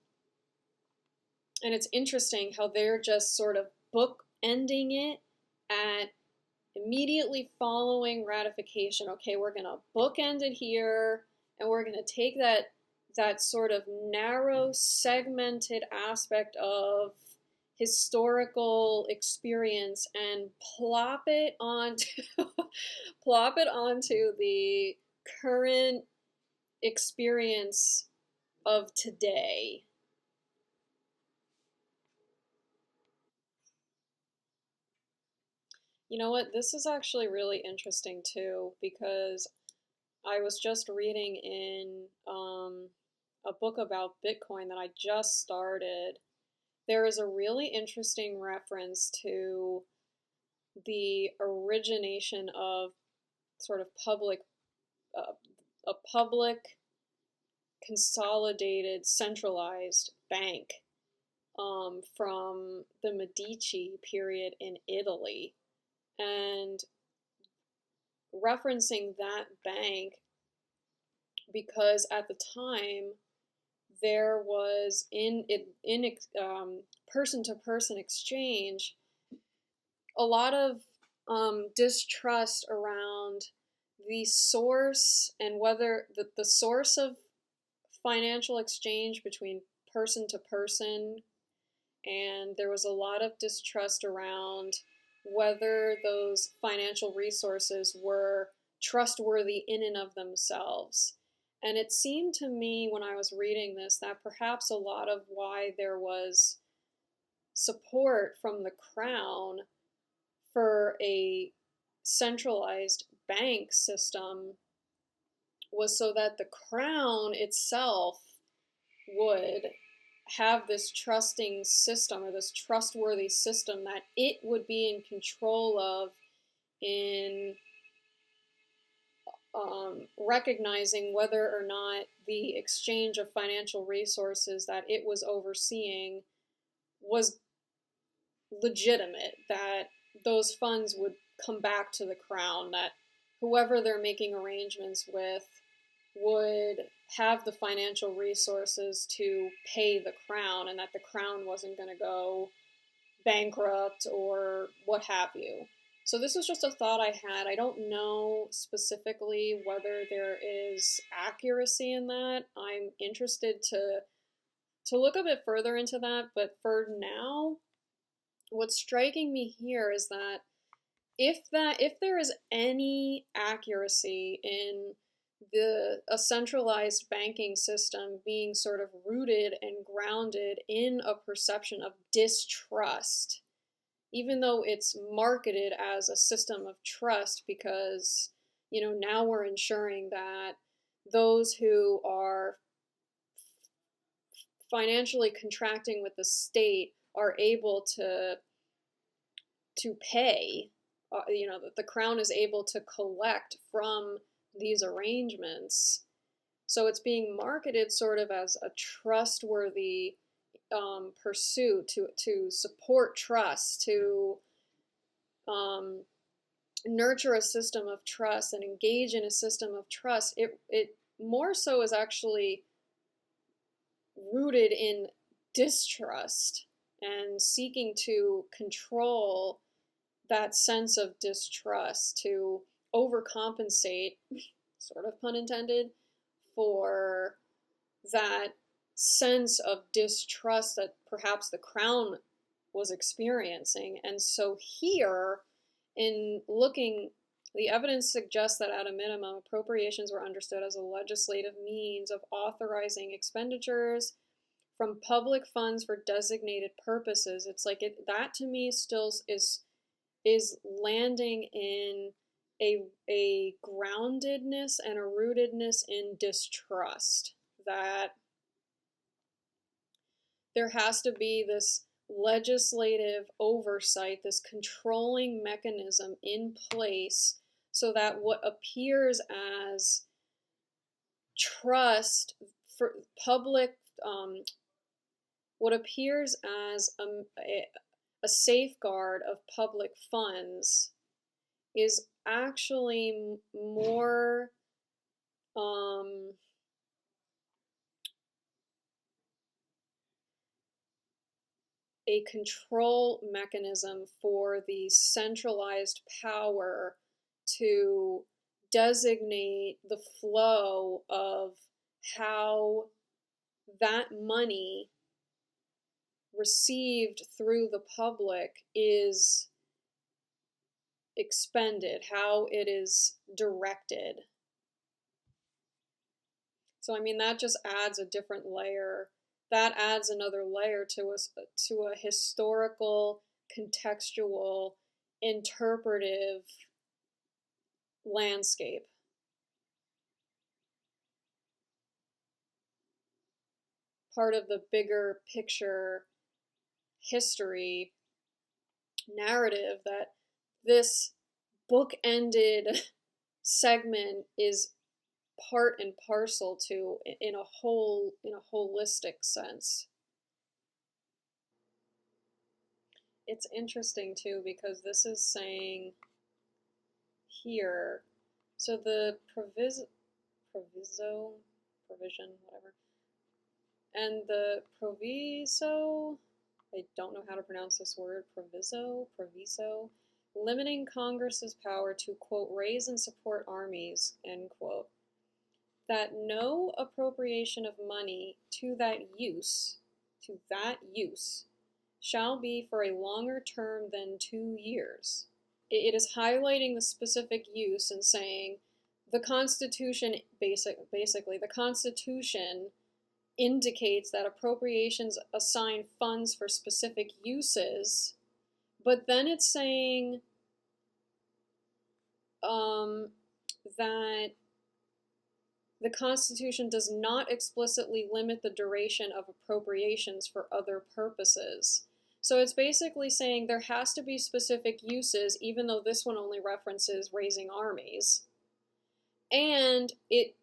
And it's interesting how they're just sort of bookending it at immediately following ratification. Okay, we're going to bookend it here, and we're going to take that sort of narrow, segmented aspect of historical experience and plop it onto plop it onto the current experience of today. You know what? This is actually really interesting too, because I was just reading in a book about Bitcoin that I just started. There is a really interesting reference to the origination of sort of a public, consolidated, centralized bank from the Medici period in Italy. And referencing that bank because at the time there was in person-to-person exchange a lot of distrust around the source and whether the source of financial exchange between person to person, and there was a lot of distrust around whether those financial resources were trustworthy in and of themselves. And it seemed to me when I was reading this that perhaps a lot of why there was support from the crown for a centralized bank system was so that the crown itself would have this trusting system or this trustworthy system that it would be in control of in recognizing whether or not the exchange of financial resources that it was overseeing was legitimate, that those funds would come back to the crown, that whoever they're making arrangements with would have the financial resources to pay the crown, and that the crown wasn't going to go bankrupt or what have you. So this was just a thought I had. I don't know specifically whether there is accuracy in that. I'm interested to look a bit further into that, but for now, what's striking me here is that if there is any accuracy in a centralized banking system being sort of rooted and grounded in a perception of distrust, even though it's marketed as a system of trust, because now we're ensuring that those who are financially contracting with the state are able to pay, that the crown is able to collect from these arrangements. So it's being marketed sort of as a trustworthy pursuit to support trust, to nurture a system of trust and engage in a system of trust. It more so is actually rooted in distrust and seeking to control that sense of distrust, to overcompensate, sort of pun intended, for that sense of distrust that perhaps the crown was experiencing. And so here, in looking, the evidence suggests that at a minimum, appropriations were understood as a legislative means of authorizing expenditures from public funds for designated purposes. It's like that to me still is landing in a groundedness and a rootedness in distrust, that there has to be this legislative oversight, this controlling mechanism in place so that what appears as trust for public, what appears as a safeguard of public funds is actually more a control mechanism for the centralized power to designate the flow of how that money received through the public is expended, how it is directed. So I mean, that just adds a different layer. That adds another layer to a historical, contextual, interpretive landscape. Part of the bigger picture history narrative that this book-ended segment is part and parcel to in a holistic sense. It's interesting too because this is saying here, so the provision, whatever, and the proviso, I don't know how to pronounce this word, proviso, limiting Congress's power to, quote, raise and support armies, end quote, that no appropriation of money to that use, shall be for a longer term than 2 years. It is highlighting the specific use and saying the Constitution, basically, the Constitution indicates that appropriations assign funds for specific uses, but then it's saying that the Constitution does not explicitly limit the duration of appropriations for other purposes. So it's basically saying there has to be specific uses, even though this one only references raising armies. And it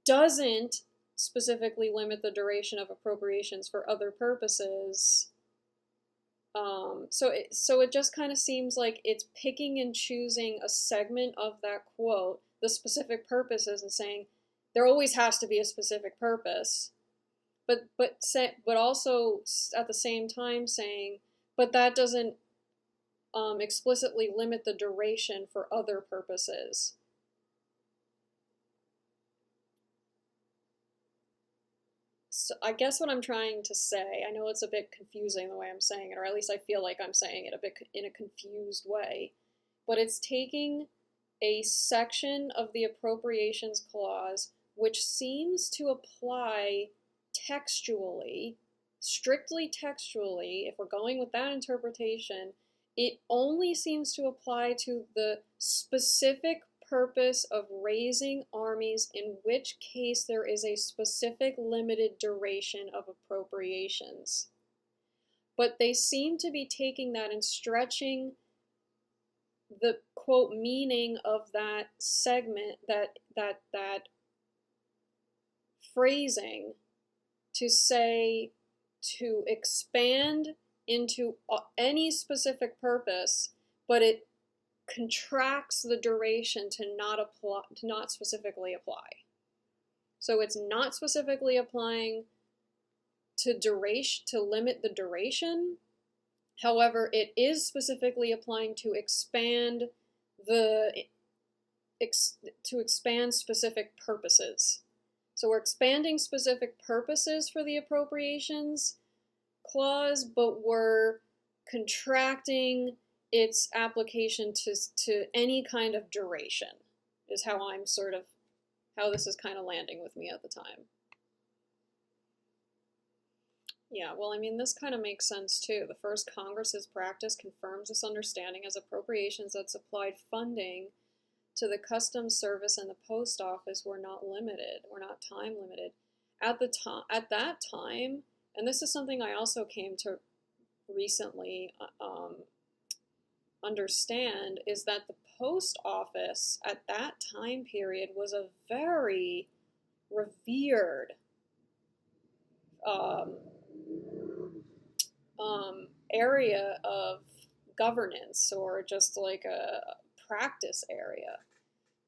doesn't specifically limit the duration of appropriations for other purposes. So it just kind of seems like it's picking and choosing a segment of that quote, the specific purposes, and saying there always has to be a specific purpose, but also at the same time saying, but that doesn't explicitly limit the duration for other purposes. So I guess what I'm trying to say, I know it's a bit confusing the way I'm saying it, or at least I feel like I'm saying it a bit in a confused way, but it's taking a section of the appropriations clause which seems to apply textually, strictly textually, if we're going with that interpretation, it only seems to apply to the specific purpose of raising armies, in which case there is a specific limited duration of appropriations. But they seem to be taking that and stretching the, quote, meaning of that segment, that phrasing, to say, to expand into any specific purpose, but it contracts the duration to not specifically apply. So it's not specifically applying to limit the duration. However, it is specifically applying to expand specific purposes. So we're expanding specific purposes for the appropriations clause, but we're contracting its application to any kind of duration, is how this is kind of landing with me at the time. Yeah, well, I mean, this kind of makes sense too. The first Congress's practice confirms this understanding as appropriations that supplied funding to the Customs Service and the Post Office were not time limited. At that time, and this is something I also came to recently understand, is that the Post Office at that time period was a very revered area of governance, or just like a practice area.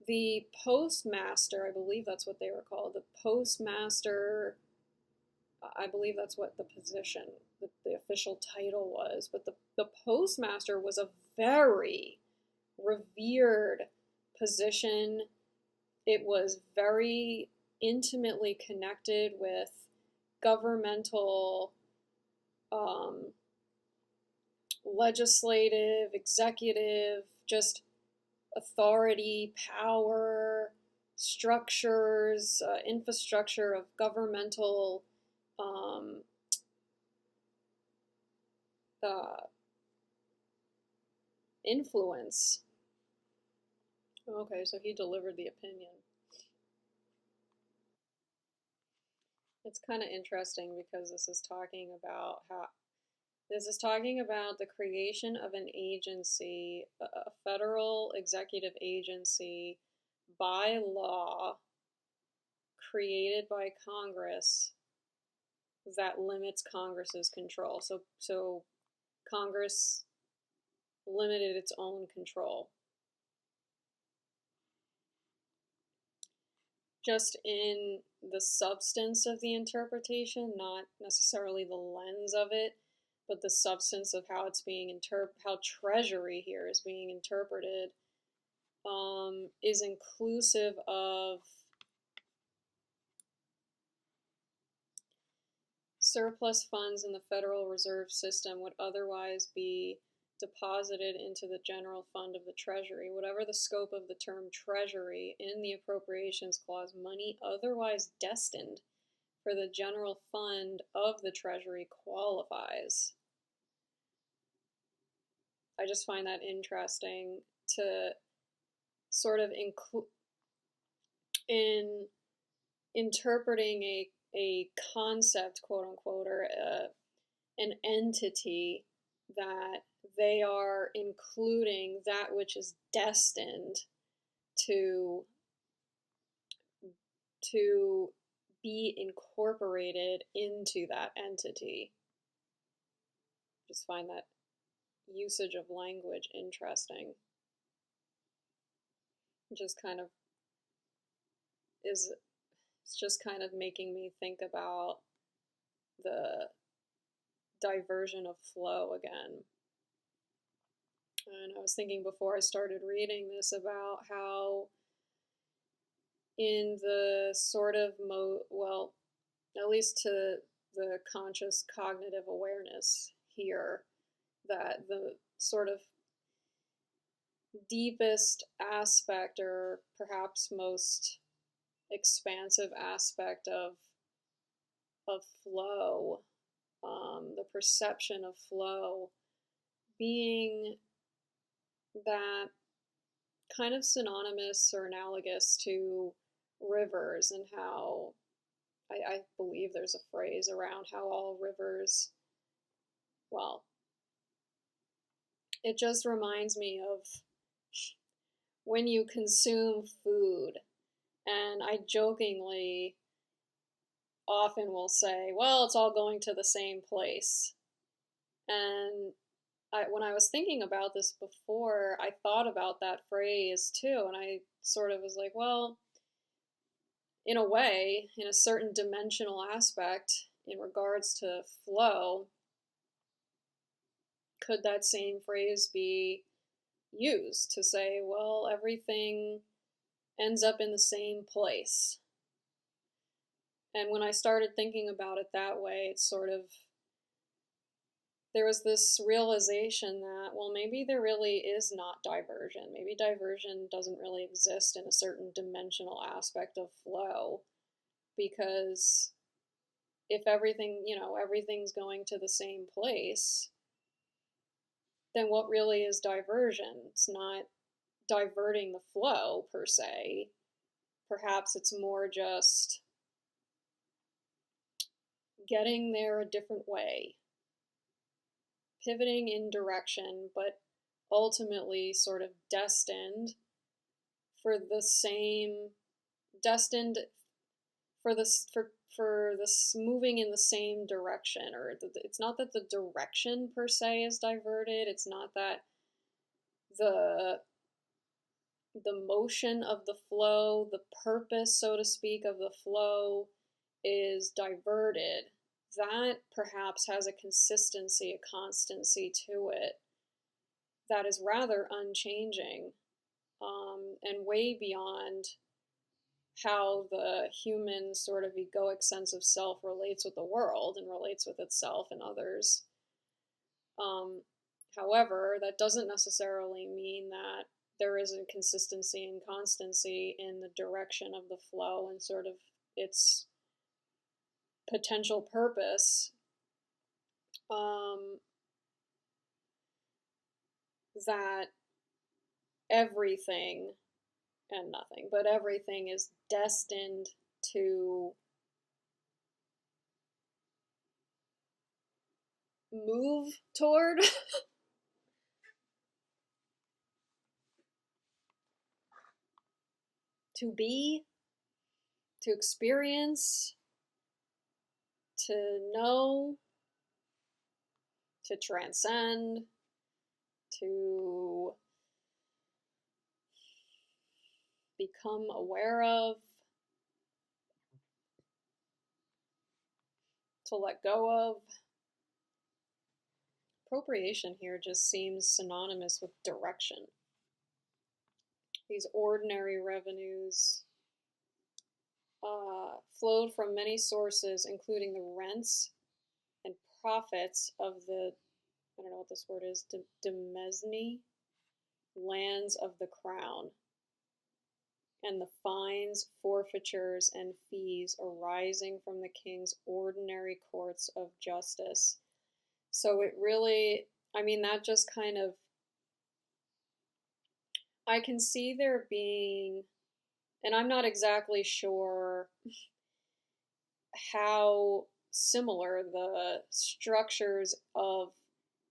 The postmaster, I believe that's what they were called, the postmaster, I believe that's what the position, the official title was, but the postmaster was a very revered position. It was very intimately connected with governmental legislative, executive, just authority, power, structures, infrastructure of governmental influence. Okay, so he delivered the opinion. It's kind of interesting because this is talking about the creation of an agency, a federal executive agency by law created by Congress that limits Congress's control. So Congress limited its own control. Just in the substance of the interpretation, not necessarily the lens of it, but the substance of how it's being how Treasury here is being interpreted, is inclusive of surplus funds in the Federal Reserve System would otherwise be deposited into the general fund of the Treasury. Whatever the scope of the term Treasury in the Appropriations Clause, money otherwise destined for the general fund of the Treasury qualifies. I just find that interesting to sort of include in interpreting a concept, quote unquote, or an entity, that they are including that which is destined to be incorporated into that entity. Just find that usage of language interesting. Just kind of it's just kind of making me think about the diversion of flow again. And I was thinking before I started reading this about how in the sort of well, at least to the conscious cognitive awareness here, that the sort of deepest aspect, or perhaps most expansive aspect of flow, the perception of flow, being that kind of synonymous or analogous to rivers, and how I believe there's a phrase around how all rivers, well, it just reminds me of when you consume food, and I jokingly often will say, well, it's all going to the same place. And when I was thinking about this before, I thought about that phrase too, and I sort of was like, well, in a way, in a certain dimensional aspect, in regards to flow, could that same phrase be used to say, well, everything ends up in the same place? And when I started thinking about it that way, it's sort of, there was this realization that, well, maybe there really is not diversion. Maybe diversion doesn't really exist in a certain dimensional aspect of flow, because if everything, everything's going to the same place, then what really is diversion? It's not diverting the flow per se. Perhaps it's more just getting there a different way, pivoting in direction, but ultimately sort of destined for this moving in the same direction. Or it's not that the direction per se is diverted, it's not that the motion of the flow, the purpose, so to speak, of the flow is diverted. That perhaps has a consistency, a constancy to it that is rather unchanging, and way beyond how the human sort of egoic sense of self relates with the world and relates with itself and others. However, that doesn't necessarily mean that there isn't consistency and constancy in the direction of the flow and sort of its potential purpose. That everything and nothing, but everything is destined to move toward to be, to experience, to know, to transcend, to become aware of, to let go of. Appropriation here just seems synonymous with direction. These ordinary revenues flowed from many sources, including the rents and profits of the, I don't know what this word is, demesne, lands of the crown, and the fines, forfeitures, and fees arising from the king's ordinary courts of justice. So it really, I mean, that just kind of, I can see there being, and I'm not exactly sure how similar the structures of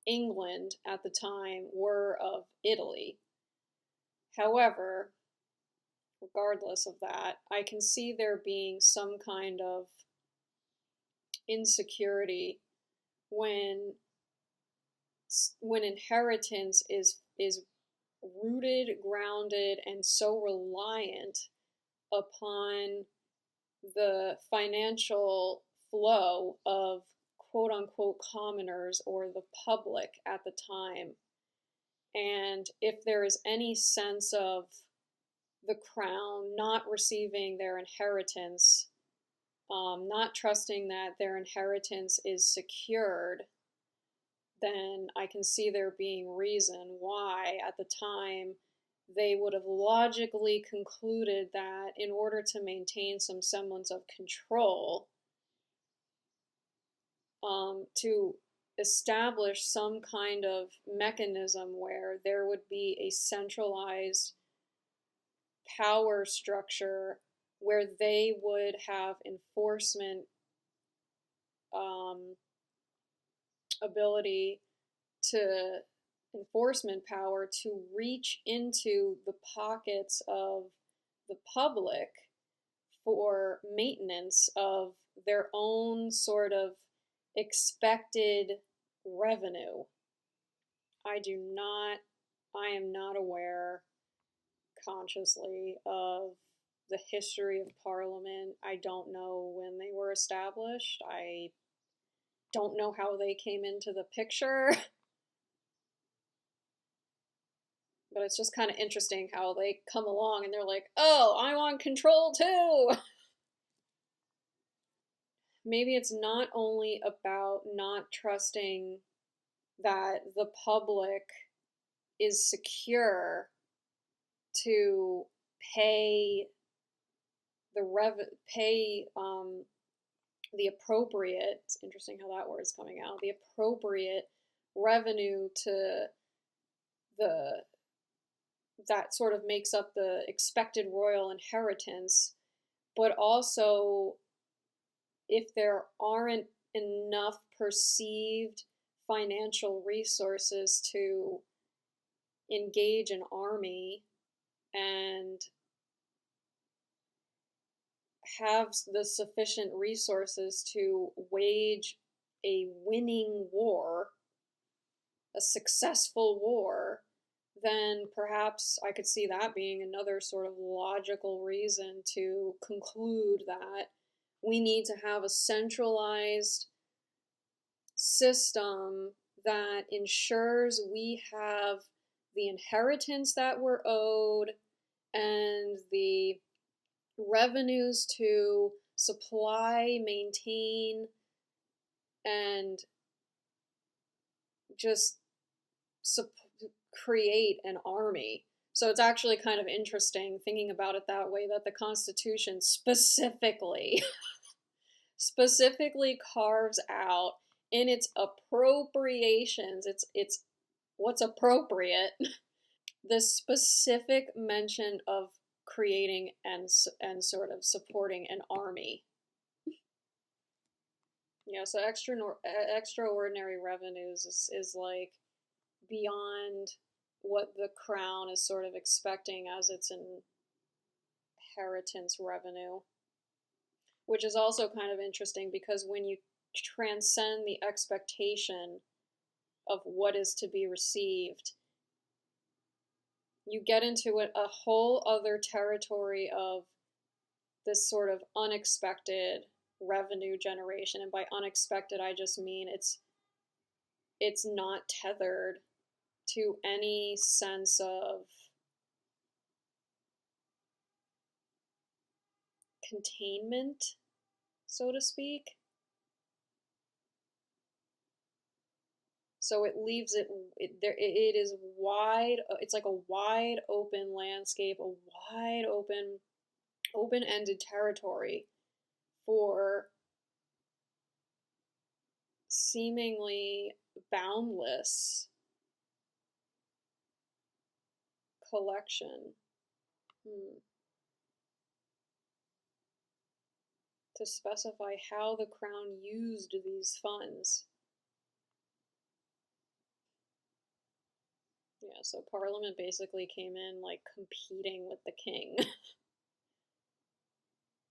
England at the time were of Italy. However, regardless of that, I can see there being some kind of insecurity when inheritance is rooted, grounded, and so reliant upon the financial flow of quote-unquote commoners or the public at the time. And if there is any sense of the crown not receiving their inheritance, not trusting that their inheritance is secured, then I can see there being reason why at the time they would have logically concluded that in order to maintain some semblance of control, to establish some kind of mechanism where there would be a centralized power structure where they would have enforcement ability to enforcement power to reach into the pockets of the public for maintenance of their own sort of expected revenue. I am not aware consciously of the history of Parliament. I don't know when they were established. I don't know how they came into the picture. But it's just kind of interesting how they come along and they're like, oh, I want control too. Maybe it's not only about not trusting that the public is secure to pay the appropriate, it's interesting how that word's coming out, the appropriate revenue to that sort of makes up the expected royal inheritance, but also if there aren't enough perceived financial resources to engage an army and have the sufficient resources to wage a winning war, a successful war, then perhaps I could see that being another sort of logical reason to conclude that we need to have a centralized system that ensures we have the inheritance that we're owed and the revenues to supply, maintain, and just create an army. So it's actually kind of interesting thinking about it that way, that the Constitution specifically carves out in its appropriations, it's what's appropriate, the specific mention of creating and sort of supporting an army. Yeah, so extraordinary revenues is like beyond what the crown is sort of expecting as its inheritance revenue, which is also kind of interesting because when you transcend the expectation of what is to be received, you get into a whole other territory of this sort of unexpected revenue generation. And by unexpected, I just mean it's not tethered to any sense of containment, so to speak. So it leaves it is wide. It's like a wide open landscape, a wide open-ended territory for seemingly boundless collection. To specify how the crown used these funds. Yeah, so Parliament basically came in like competing with the king.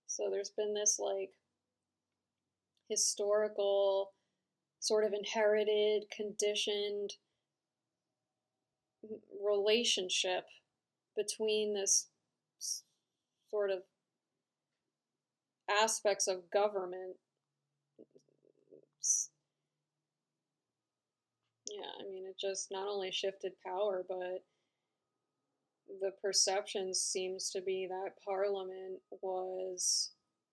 So there's been this like historical, sort of inherited, conditioned relationship between this sort of aspects of government. Yeah, I mean, it just not only shifted power, but the perception seems to be that Parliament was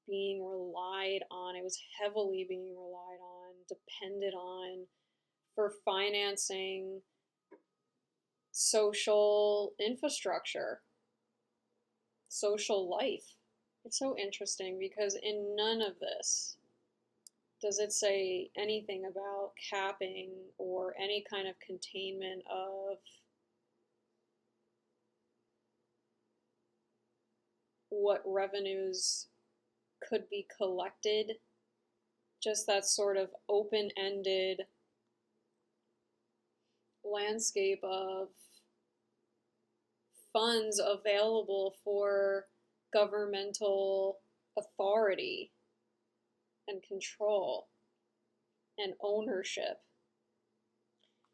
being relied on. It was heavily being relied on, depended on for financing social infrastructure, social life. It's so interesting because in none of this does it say anything about capping or any kind of containment of what revenues could be collected. Just that sort of open-ended landscape of funds available for governmental authority and control and ownership.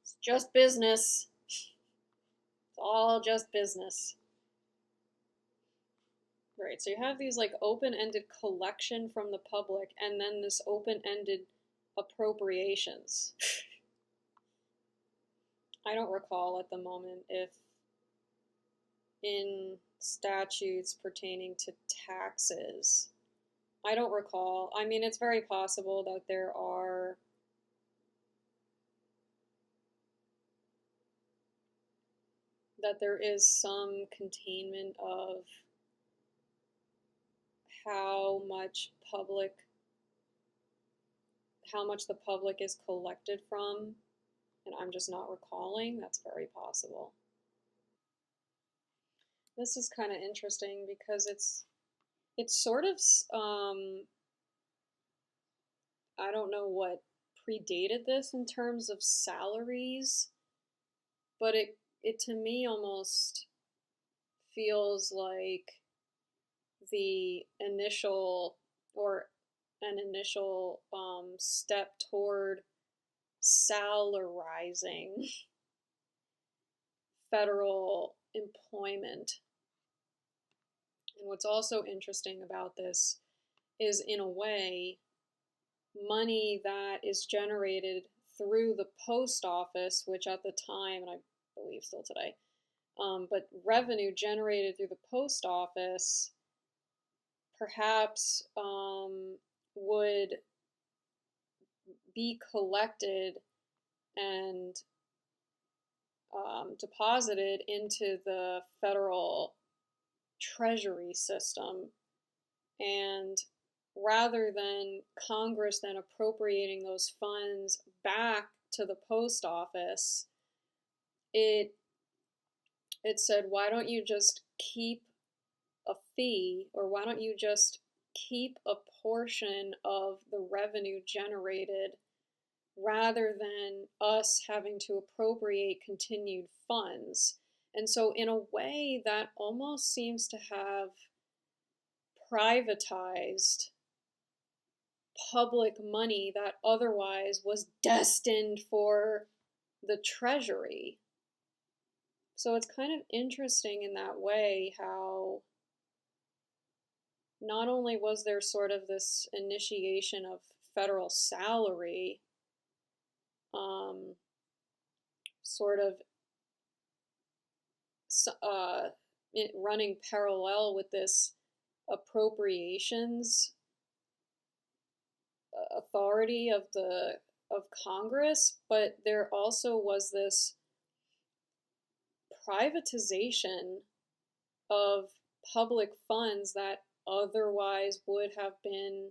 It's just business. It's all just business. Right, so you have these like open-ended collection from the public and then this open-ended appropriations. I don't recall at the moment if in statutes pertaining to taxes, I don't recall. I mean, it's very possible that there is some containment of how much the public is collected from, and I'm just not recalling. That's very possible. This is kind of interesting because it's sort of I don't know what predated this in terms of salaries, but it to me almost feels like the initial or an initial step toward salarizing federal employment. And what's also interesting about this is, in a way, money that is generated through the post office, which at the time, and I believe still today, but revenue generated through the post office perhaps would be collected and deposited into the federal treasury system, and rather than Congress then appropriating those funds back to the post office, it said, why don't you just keep a fee, or why don't you just keep a portion of the revenue generated rather than us having to appropriate continued funds. And so in a way that almost seems to have privatized public money that otherwise was destined for the treasury. So it's kind of interesting in that way how not only was there sort of this initiation of federal salary, sort of running parallel with this appropriations authority of Congress, but there also was this privatization of public funds that otherwise would have been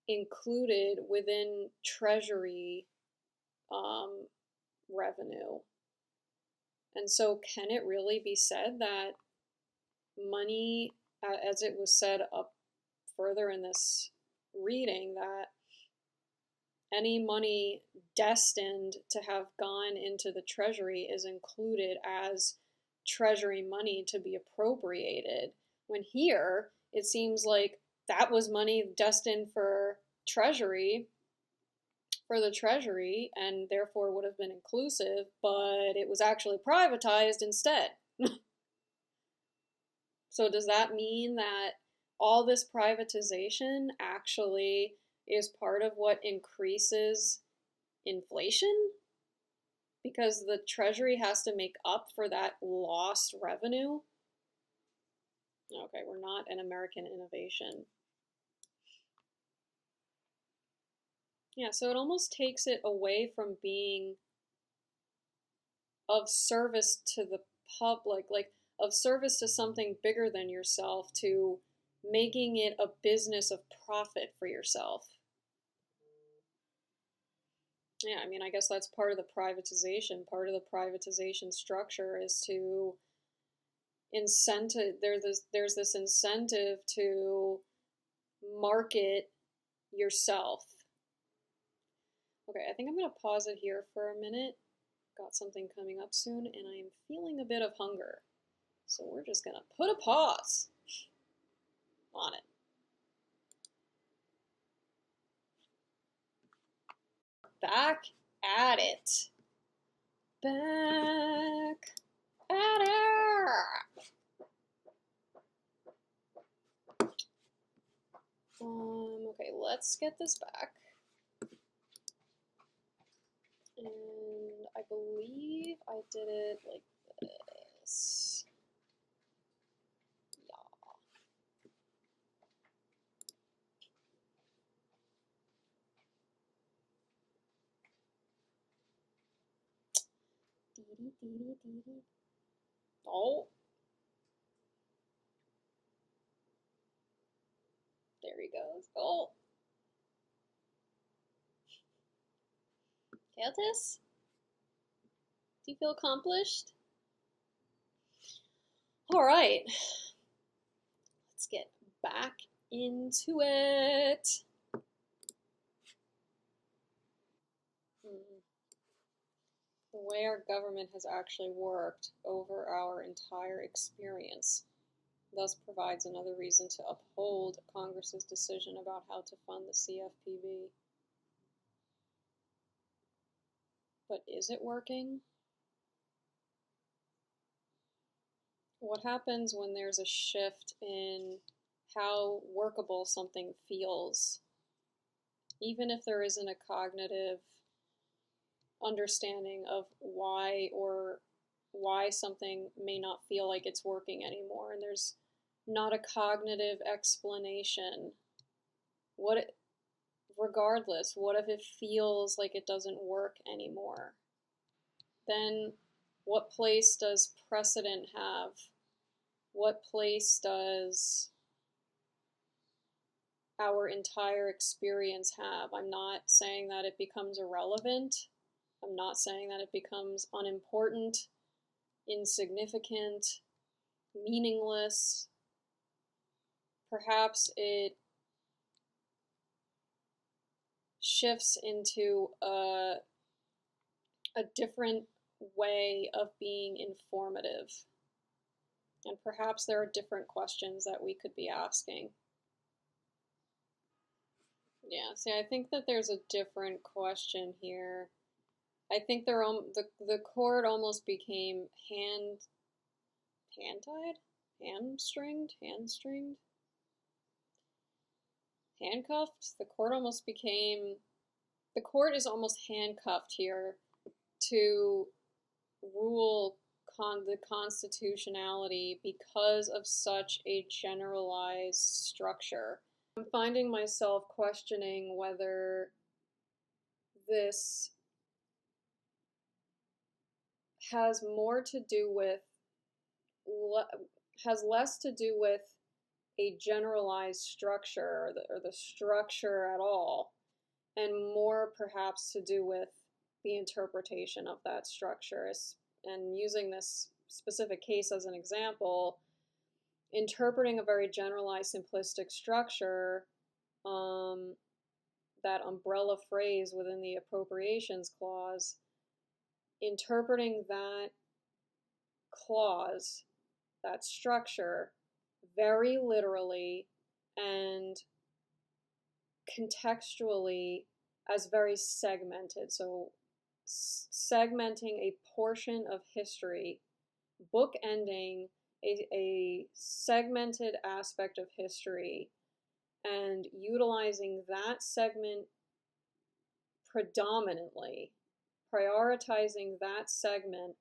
included within Treasury revenue. And so can it really be said that money, as it was said up further in this reading, that any money destined to have gone into the Treasury is included as Treasury money to be appropriated, when here it seems like that was money destined for the Treasury, and therefore would have been inclusive, but it was actually privatized instead. So does that mean that all this privatization actually is part of what increases inflation? Because the Treasury has to make up for that lost revenue? Okay, we're not an American innovation. Yeah, so it almost takes it away from being of service to the public, like of service to something bigger than yourself, to making it a business of profit for yourself. Yeah, I mean, I guess that's part of the privatization. Part of the privatization structure is to there's this incentive to market yourself. Okay, I think I'm going to pause it here for a minute. Got something coming up soon, and I'm feeling a bit of hunger. So we're just going to put a pause on it. Back at it. Back at it. Okay, let's get this back. And I believe I did it like this. Yeah. Oh. There he goes. Oh. Countess? Do you feel accomplished? All right. Let's get back into it. The way our government has actually worked over our entire experience thus provides another reason to uphold Congress's decision about how to fund the CFPB. But is it working? What happens when there's a shift in how workable something feels, even if there isn't a cognitive understanding of why something may not feel like it's working anymore, and there's not a cognitive explanation? Regardless, what if it feels like it doesn't work anymore? Then what place does precedent have? What place does our entire experience have? I'm not saying that it becomes irrelevant. I'm not saying that it becomes unimportant, insignificant, meaningless. Perhaps it shifts into a different way of being informative. And perhaps there are different questions that we could be asking. Yeah, see, I think that there's a different question here. I think the cord almost became handstringed, handcuffed. The cord is almost handcuffed here to rule the constitutionality because of such a generalized structure. I'm finding myself questioning whether this has more to do with, has less to do with a generalized structure or the structure at all, and more perhaps to do with the interpretation of that structure. And using this specific case as an example, interpreting a very generalized simplistic structure, that umbrella phrase within the appropriations clause, interpreting that clause, that structure, very literally and contextually as very segmented. So segmenting a portion of history, bookending a segmented aspect of history, and utilizing that segment predominantly, prioritizing that segment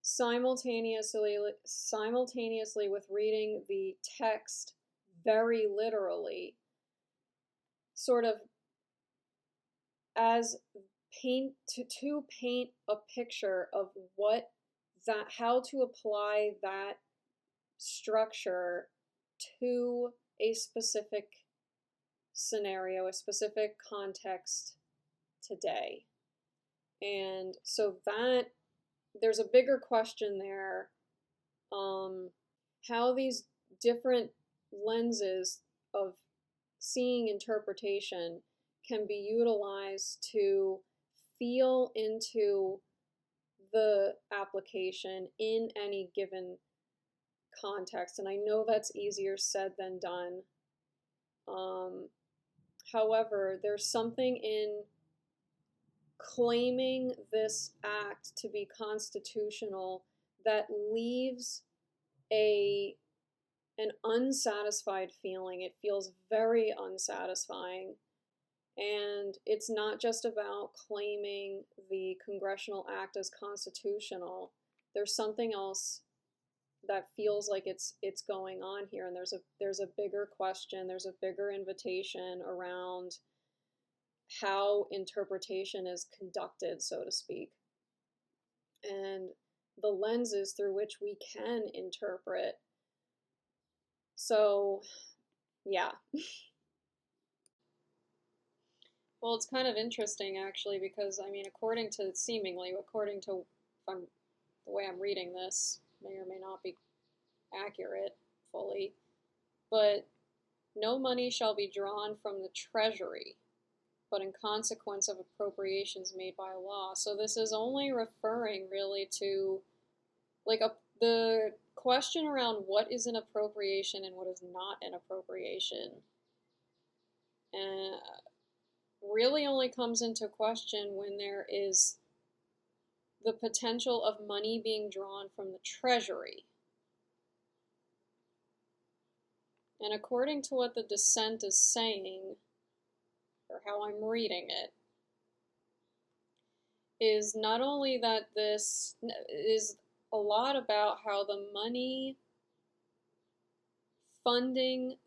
simultaneously with reading the text very literally, sort of as to paint a picture of how to apply that structure to a specific scenario, a specific context today. And so that there's a bigger question there, how these different lenses of seeing interpretation can be utilized to feel into the application in any given context. And I know that's easier said than done. However, there's something in claiming this act to be constitutional that leaves an unsatisfied feeling. It feels very unsatisfying. And it's not just about claiming the congressional act as constitutional. There's something else that feels like it's going on here, and there's a bigger question, there's a bigger invitation around how interpretation is conducted, so to speak, and the lenses through which we can interpret. So, yeah. Well, it's kind of interesting, actually, because, I mean, according to the way I'm reading this, may or may not be accurate fully, but no money shall be drawn from the treasury, but in consequence of appropriations made by law. So this is only referring really to, like, the question around what is an appropriation and what is not an appropriation. Really only comes into question when there is the potential of money being drawn from the treasury. And according to what the dissent is saying, or how I'm reading it, is not only that this is a lot about how the money funding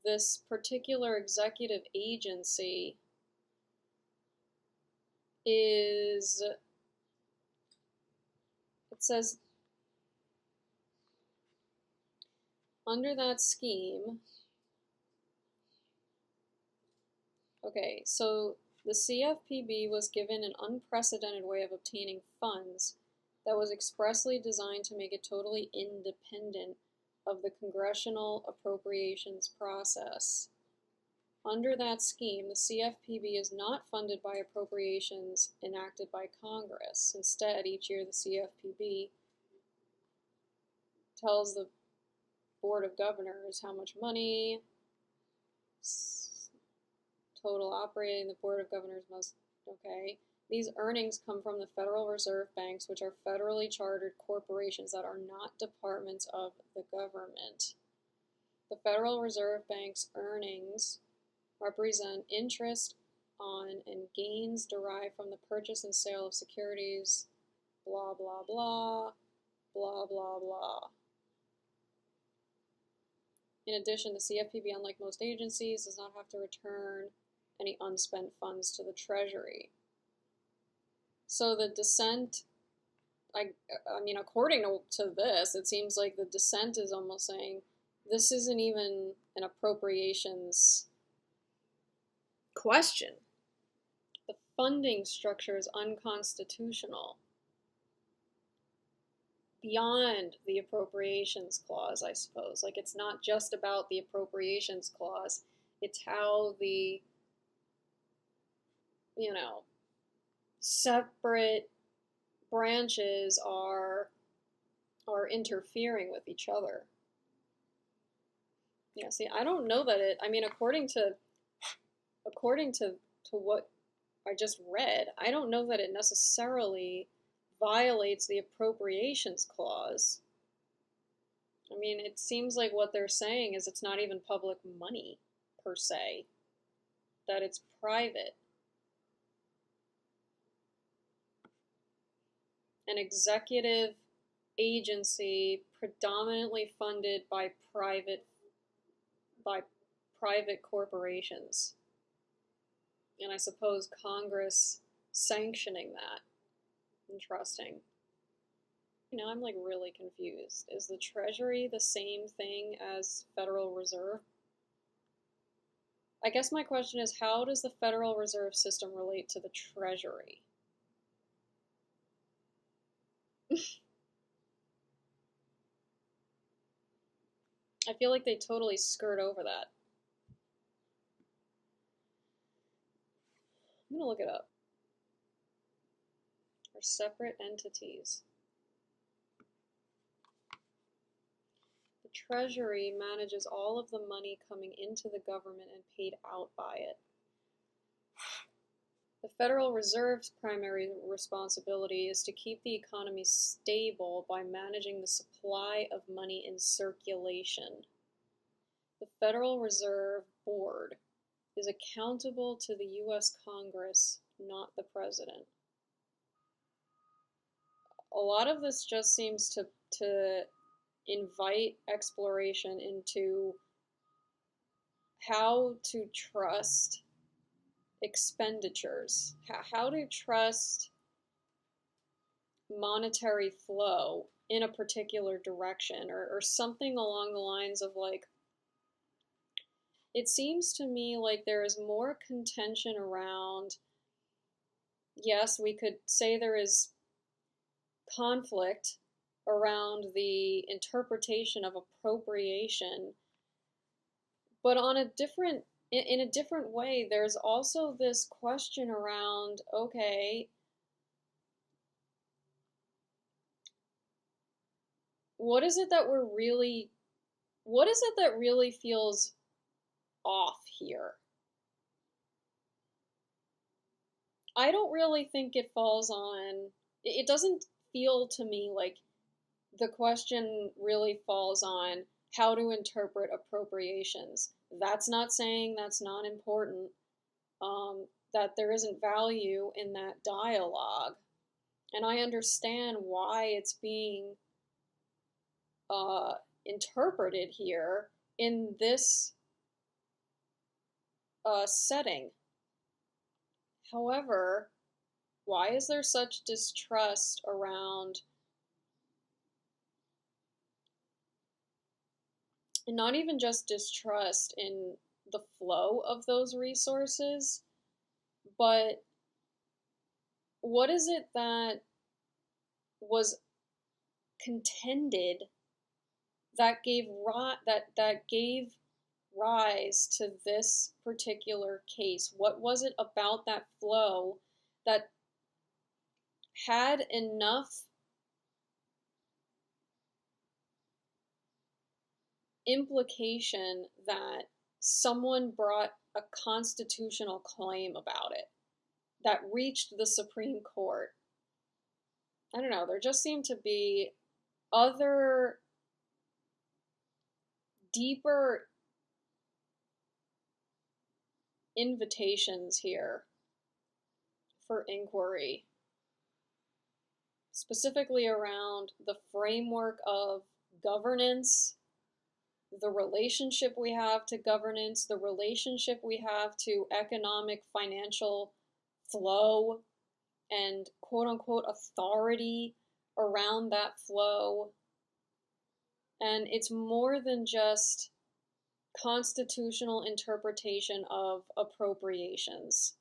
this particular executive agency is, it says, under that scheme, okay, so the CFPB was given an unprecedented way of obtaining funds that was expressly designed to make it totally independent of the congressional appropriations process. Under that scheme, the CFPB is not funded by appropriations enacted by Congress. Instead, each year the CFPB tells the Board of Governors how much money, total operating, the Board of Governors must, okay. These earnings come from the Federal Reserve Banks, which are federally chartered corporations that are not departments of the government. The Federal Reserve Bank's earnings represent interest on and gains derived from the purchase and sale of securities, blah, blah, blah, blah, blah, blah. In addition, the CFPB, unlike most agencies, does not have to return any unspent funds to the Treasury. So the dissent, I mean, according to this, it seems like the dissent is almost saying this isn't even an appropriations question. The funding structure is unconstitutional. Beyond the appropriations clause, I suppose. Like, it's not just about the appropriations clause, it's how the, you know, separate branches are interfering with each other. Yeah, see, I don't know that it, I mean, according to what I just read, I don't know that it necessarily violates the appropriations clause. I mean, it seems like what they're saying is it's not even public money, per se, that it's private. An executive agency predominantly funded by private corporations. And I suppose Congress sanctioning that. Interesting. Now I'm like really confused. Is the Treasury the same thing as Federal Reserve? I guess my question is, how does the Federal Reserve System relate to the Treasury? I feel like they totally skirt over that. I'm gonna look it up. They're separate entities. The Treasury manages all of the money coming into the government and paid out by it. The Federal Reserve's primary responsibility is to keep the economy stable by managing the supply of money in circulation. The Federal Reserve Board is accountable to the U.S. Congress, not the President. A lot of this just seems to invite exploration into how to trust expenditures, how to trust monetary flow in a particular direction, or something along the lines of, like, it seems to me like there is more contention around, yes, we could say there is conflict around the interpretation of appropriation, but on a different, in a different way, there's also this question around, okay, what is it that really feels off here? I don't really think it falls on, it doesn't feel to me like the question really falls on how to interpret appropriations. That's not saying that's not important, that there isn't value in that dialogue. And I understand why it's being interpreted here in this setting. However, why is there such distrust around, and not even just distrust in the flow of those resources, but what is it that was contended that gave rise to this particular case? What was it about that flow that had enough implication that someone brought a constitutional claim about it that reached the Supreme Court? I don't know, there just seemed to be other deeper invitations here for inquiry, specifically around the framework of governance, the relationship we have to governance, the relationship we have to economic, financial flow, and quote-unquote authority around that flow. And it's more than just constitutional interpretation of appropriations.